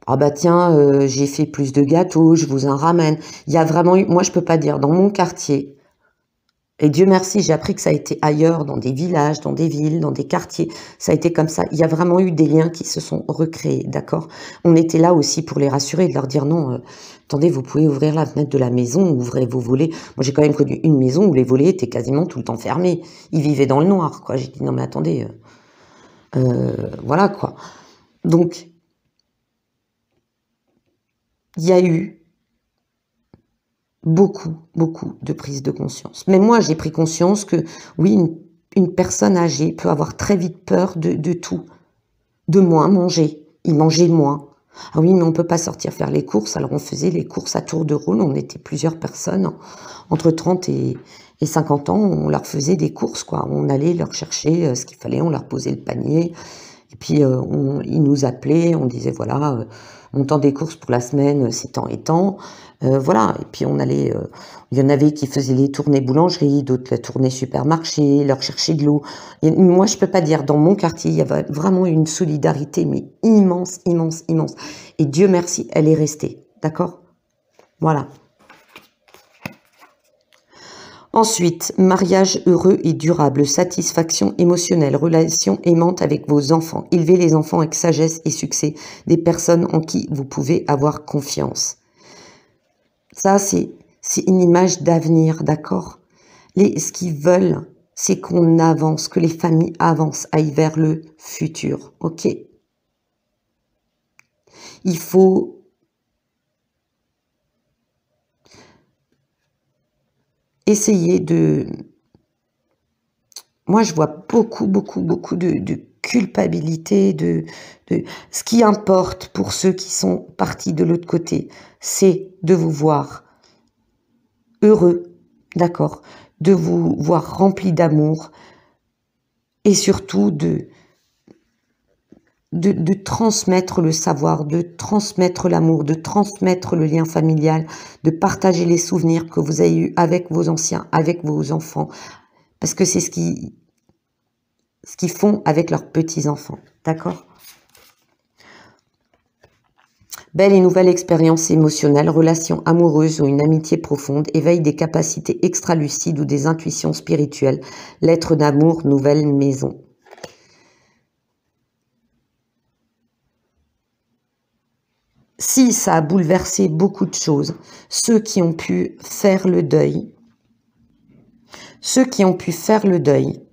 «Ah bah tiens, j'ai fait plus de gâteaux, je vous en ramène». Il y a vraiment eu moi je peux pas dire, dans mon quartier, et Dieu merci, j'ai appris que ça a été ailleurs, dans des villages, dans des villes, dans des quartiers, ça a été comme ça. Il y a vraiment eu des liens qui se sont recréés, d'accord? On était là aussi pour les rassurer, de leur dire: «Non, attendez, vous pouvez ouvrir la fenêtre de la maison, ouvrez vos volets». Moi, j'ai quand même connu une maison où les volets étaient quasiment tout le temps fermés. Ils vivaient dans le noir, quoi. J'ai dit: «Non mais attendez, voilà quoi». Donc, il y a eu beaucoup, beaucoup de prise de conscience. Mais moi, j'ai pris conscience que oui, une personne âgée peut avoir très vite peur de tout, de moins manger. Il mangeait moins. Ah oui, mais on peut pas sortir faire les courses. Alors on faisait les courses à tour de rôle. On était plusieurs personnes, entre 30 et 50 ans. On leur faisait des courses, quoi. On allait leur chercher ce qu'il fallait. On leur posait le panier. Et puis, ils nous appelaient, on disait, voilà, montant des courses pour la semaine, c'est tant et tant. Voilà, et puis on allait, il y en avait qui faisaient les tournées boulangerie, d'autres la tournée supermarché, leur chercher de l'eau. Et moi, je peux pas dire, dans mon quartier, il y avait vraiment une solidarité, mais immense, immense, immense. Et Dieu merci, elle est restée, d'accord? Voilà. Ensuite, mariage heureux et durable, satisfaction émotionnelle, relation aimante avec vos enfants. Élevez les enfants avec sagesse et succès, des personnes en qui vous pouvez avoir confiance. Ça, c'est une image d'avenir, d'accord? Ce qu'ils veulent, c'est qu'on avance, que les familles avancent, aillent vers le futur, ok? Il faut essayer de... Moi, je vois beaucoup, beaucoup, beaucoup de culpabilité, ce qui importe pour ceux qui sont partis de l'autre côté, c'est de vous voir heureux, d'accord, de vous voir remplis d'amour et surtout de transmettre le savoir, de transmettre l'amour, de transmettre le lien familial, de partager les souvenirs que vous avez eus avec vos anciens, avec vos enfants, parce que c'est ce qu'ils font avec leurs petits-enfants, d'accord? Belle et nouvelle expérience émotionnelle, relation amoureuse ou une amitié profonde, éveil des capacités extra-lucides ou des intuitions spirituelles, lettre d'amour, nouvelle maison. Si ça a bouleversé beaucoup de choses, ceux qui ont pu faire le deuil, ceux qui ont pu faire le deuil,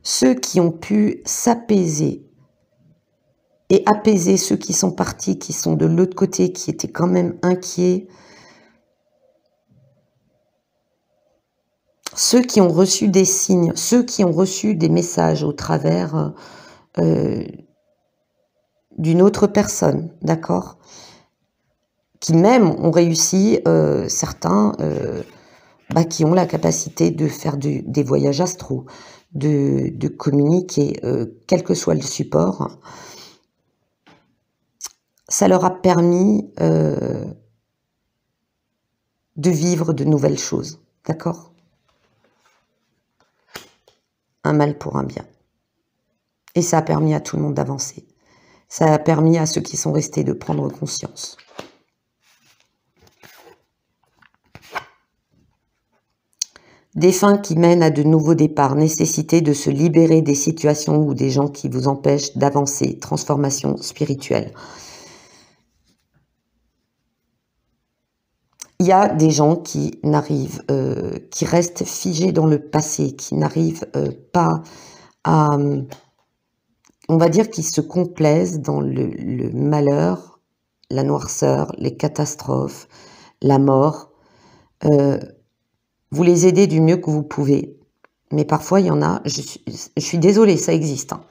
ceux qui ont pu s'apaiser et apaiser ceux qui sont partis, qui sont de l'autre côté, qui étaient quand même inquiets, ceux qui ont reçu des signes, ceux qui ont reçu des messages au travers d'une autre personne, d'accord, qui même ont réussi, certains, qui ont la capacité de faire des voyages astraux, de communiquer, quel que soit le support. Ça leur a permis de vivre de nouvelles choses, d'accord? Un mal pour un bien. Et ça a permis à tout le monde d'avancer. Ça a permis à ceux qui sont restés de prendre conscience. Des fins qui mènent à de nouveaux départs, nécessité de se libérer des situations ou des gens qui vous empêchent d'avancer, transformation spirituelle. Il y a des gens qui n'arrivent, qui restent figés dans le passé, qui n'arrivent pas à, on va dire, qui se complaisent dans le malheur, la noirceur, les catastrophes, la mort. Vous les aidez du mieux que vous pouvez. Mais parfois, il y en a, je suis désolée, ça existe, hein,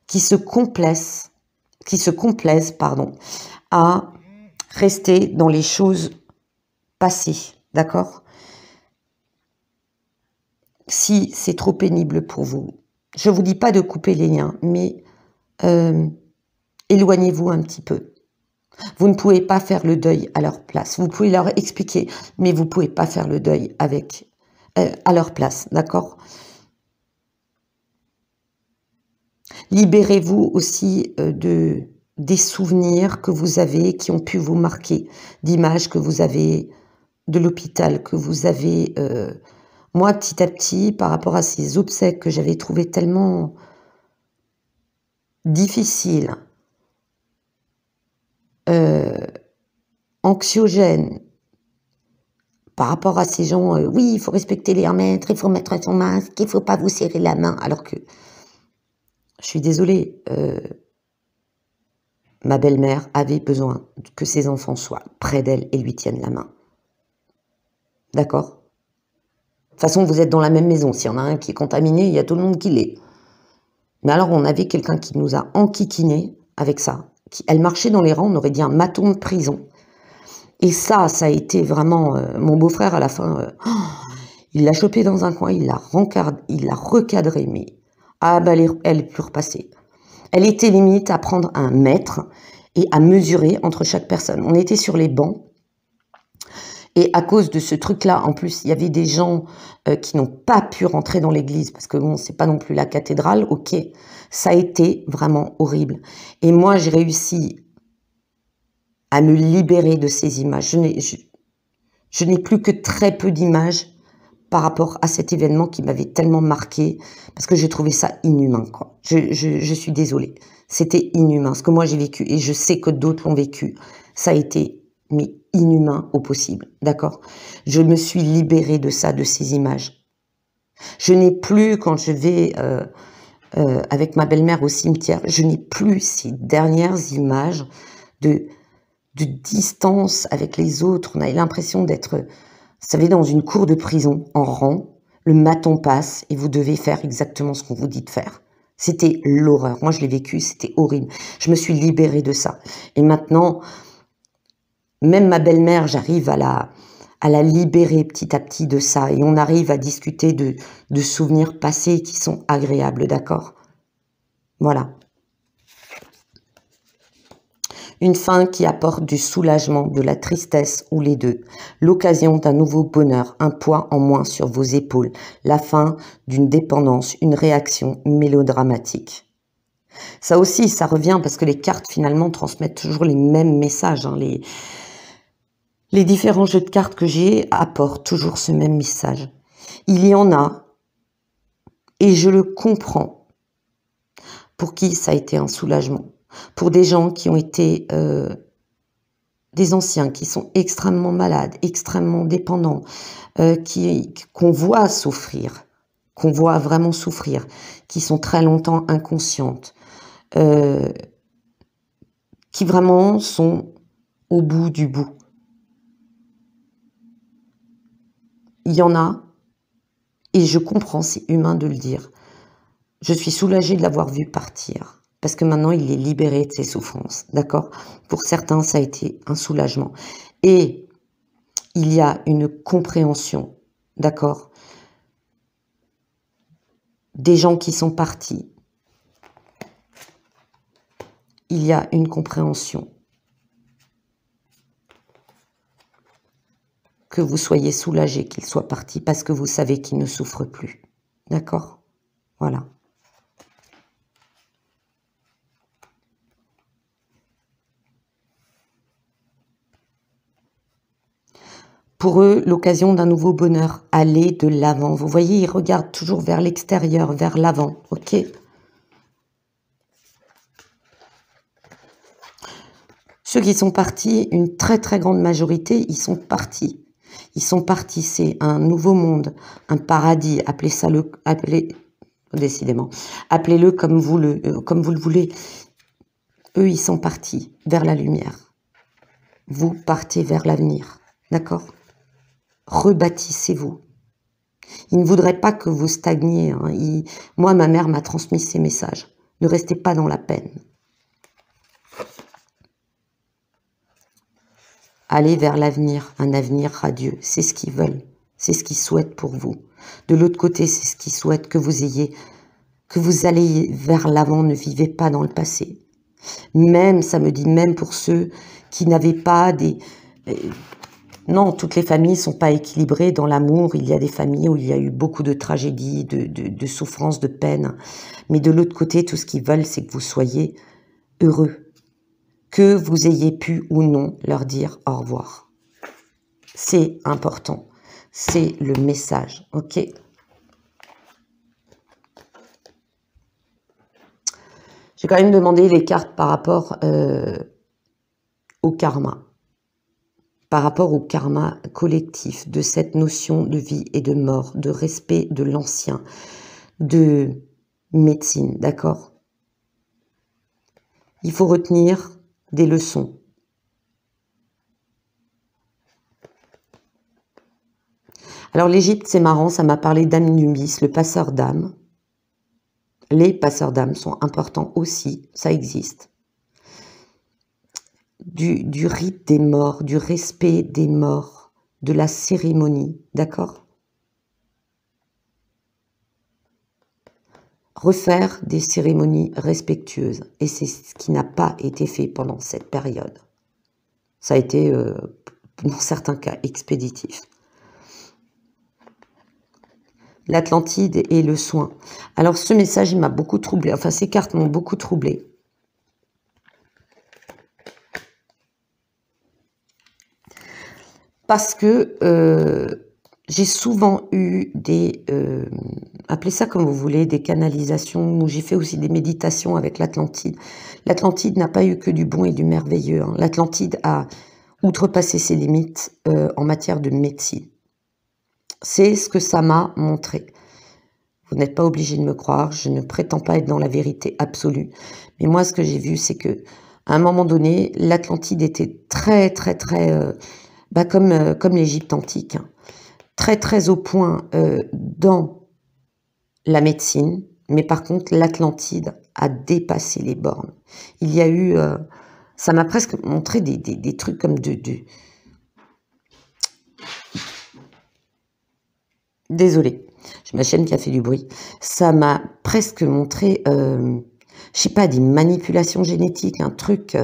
qui se complaisent, à rester dans les choses passées, d'accord? Si c'est trop pénible pour vous, je ne vous dis pas de couper les liens, mais éloignez-vous un petit peu. Vous ne pouvez pas faire le deuil à leur place. Vous pouvez leur expliquer, mais vous ne pouvez pas faire le deuil à leur place, d'accord? Libérez-vous aussi des souvenirs que vous avez, qui ont pu vous marquer, d'images que vous avez de l'hôpital, que vous avez... moi, petit à petit, par rapport à ces obsèques que j'avais trouvées tellement difficiles, anxiogènes, par rapport à ces gens, oui, il faut respecter les 1 mètre, il faut mettre son masque, il ne faut pas vous serrer la main, alors que, je suis désolée, ma belle-mère avait besoin que ses enfants soient près d'elle et lui tiennent la main. D'accord? De toute façon, vous êtes dans la même maison. S'il y en a un qui est contaminé, il y a tout le monde qui l'est. Mais alors, on avait quelqu'un qui nous a enquiquinés avec ça. Elle marchait dans les rangs, on aurait dit un maton de prison. Et ça a été vraiment... mon beau-frère, à la fin, il l'a chopé dans un coin, il l'a recadré, mais... Ah, bah, elle est plus repassée. Elle était limite à prendre un mètre et à mesurer entre chaque personne. On était sur les bancs. Et à cause de ce truc-là, en plus, il y avait des gens qui n'ont pas pu rentrer dans l'église, parce que bon, c'est pas non plus la cathédrale, ok. Ça a été vraiment horrible. Et moi, j'ai réussi à me libérer de ces images. Je n'ai plus que très peu d'images par rapport à cet événement qui m'avait tellement marqué, parce que j'ai trouvé ça inhumain, quoi. Je suis désolée. C'était inhumain. Ce que moi j'ai vécu, et je sais que d'autres l'ont vécu, ça a été mais inhumain au possible, d'accord? Je me suis libérée de ça, de ces images. Je n'ai plus, quand je vais avec ma belle-mère au cimetière, je n'ai plus ces dernières images de distance avec les autres. On a l'impression d'être, vous savez, dans une cour de prison, en rang, le maton passe et vous devez faire exactement ce qu'on vous dit de faire. C'était l'horreur. Moi, je l'ai vécu, c'était horrible. Je me suis libérée de ça. Et maintenant, même ma belle-mère, j'arrive à la libérer petit à petit de ça. Et on arrive à discuter de souvenirs passés qui sont agréables, d'accord? Voilà. Une fin qui apporte du soulagement, de la tristesse ou les deux. L'occasion d'un nouveau bonheur, un poids en moins sur vos épaules. La fin d'une dépendance, une réaction mélodramatique. Ça aussi, ça revient parce que les cartes finalement transmettent toujours les mêmes messages. Hein. Les différents jeux de cartes que j'ai apportent toujours ce même message. Il y en a, et je le comprends, pour qui ça a été un soulagement. Pour des gens qui ont été des anciens, qui sont extrêmement malades, extrêmement dépendants, qu'on voit souffrir, qu'on voit vraiment souffrir, qui sont très longtemps inconscientes, qui vraiment sont au bout du bout. Il y en a, et je comprends, c'est humain de le dire. Je suis soulagée de l'avoir vu partir, parce que maintenant il est libéré de ses souffrances, d'accord? Pour certains, ça a été un soulagement. Et il y a une compréhension, d'accord? Des gens qui sont partis. Il y a une compréhension. Que vous soyez soulagé qu'il soit parti, parce que vous savez qu'il ne souffre plus. D'accord? Voilà. Pour eux, l'occasion d'un nouveau bonheur, aller de l'avant. Vous voyez, ils regardent toujours vers l'extérieur, vers l'avant, ok? Ceux qui sont partis, une très très grande majorité, ils sont partis. Ils sont partis, c'est un nouveau monde, un paradis, décidément, appelez-le comme vous le voulez. Eux, ils sont partis vers la lumière. Vous partez vers l'avenir, d'accord? Rebâtissez-vous. Ils ne voudraient pas que vous stagniez. Hein. Moi, ma mère m'a transmis ces messages. Ne restez pas dans la peine. Allez vers l'avenir, un avenir radieux. C'est ce qu'ils veulent. c'est ce qu'il souhaite pour vous. De l'autre côté, c'est ce qu'il souhaite que vous allez vers l'avant, ne vivez pas dans le passé. Même, ça me dit même pour ceux qui n'avaient pas des... Non, toutes les familles sont pas équilibrées dans l'amour. Il y a des familles où il y a eu beaucoup de tragédies, de souffrances, de peines. Mais de l'autre côté, tout ce qu'ils veulent, c'est que vous soyez heureux. Que vous ayez pu ou non leur dire au revoir. C'est important. C'est le message, ok? J'ai quand même demandé les cartes par rapport au karma. Par rapport au karma collectif, de cette notion de vie et de mort, de respect de l'ancien, de médecine, d'accord? Il faut retenir des leçons. Alors l'Égypte, c'est marrant, ça m'a parlé d'Anubis, le passeur d'âme. Les passeurs d'âme sont importants aussi, ça existe. Du rite des morts, du respect des morts, de la cérémonie, d'accord? Refaire des cérémonies respectueuses, et c'est ce qui n'a pas été fait pendant cette période. Ça a été, dans certains cas, expéditif. L'Atlantide et le soin. Alors ce message, il m'a beaucoup troublé, enfin ces cartes m'ont beaucoup troublé. Parce que j'ai souvent eu des, appelez ça comme vous voulez, des canalisations, où j'ai fait aussi des méditations avec l'Atlantide. L'Atlantide n'a pas eu que du bon et du merveilleux. Hein. L'Atlantide a outrepassé ses limites en matière de médecine. C'est ce que ça m'a montré. Vous n'êtes pas obligé de me croire, je ne prétends pas être dans la vérité absolue. Mais moi, ce que j'ai vu, c'est que à un moment donné, l'Atlantide était très comme l'Égypte antique, hein, très au point dans la médecine, mais par contre, l'Atlantide a dépassé les bornes. Il y a eu... ça m'a presque montré des trucs comme Désolée, j'ai ma chaîne qui a fait du bruit. Ça m'a presque montré, je sais pas, des manipulations génétiques, un truc...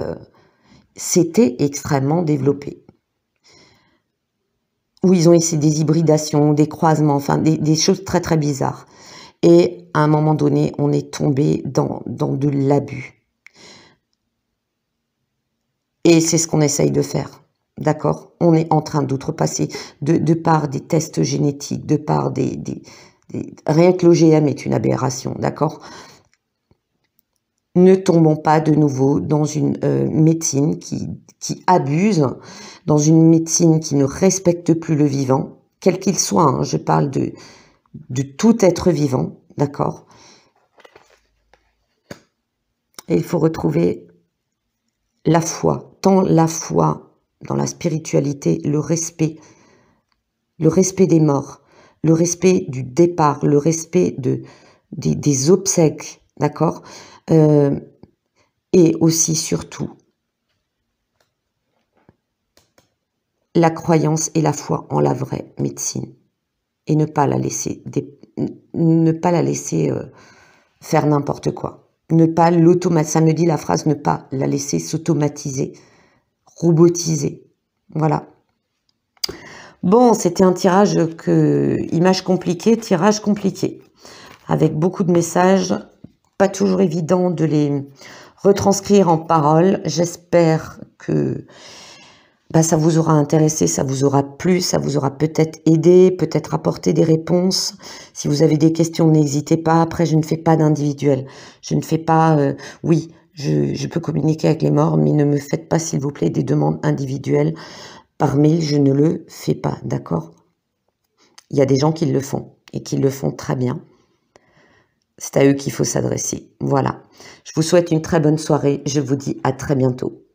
c'était extrêmement développé. Où ils ont essayé des hybridations, des croisements, enfin des choses très bizarres. Et à un moment donné, on est tombé dans de l'abus. Et c'est ce qu'on essaye de faire. D'accord? On est en train d'outrepasser de par des tests génétiques, de par rien que l'OGM est une aberration, d'accord? Ne tombons pas de nouveau dans une médecine qui abuse, dans une médecine qui ne respecte plus le vivant, quel qu'il soit, hein, je parle de tout être vivant, d'accord? Et il faut retrouver la foi, tant la foi dans la spiritualité, le respect des morts, le respect du départ, le respect des obsèques, d'accord? Et aussi, surtout, la croyance et la foi en la vraie médecine. Et ne pas la laisser, faire n'importe quoi. Ne pas l'automatiser. Ça me dit la phrase, ne pas la laisser s'automatiser, robotiser. Voilà. Bon, c'était un tirage image compliquée, tirage compliqué. Avec beaucoup de messages, pas toujours évident de les retranscrire en paroles. J'espère que ça vous aura intéressé, ça vous aura plu, ça vous aura peut-être aidé, peut-être apporté des réponses. Si vous avez des questions, n'hésitez pas. Après, je ne fais pas d'individuel. Je ne fais pas... oui, je peux communiquer avec les morts, mais ne me faites pas, s'il vous plaît, des demandes individuelles. Par mail, je ne le fais pas, d'accord? Il y a des gens qui le font, et qui le font très bien. C'est à eux qu'il faut s'adresser. Voilà. Je vous souhaite une très bonne soirée. Je vous dis à très bientôt.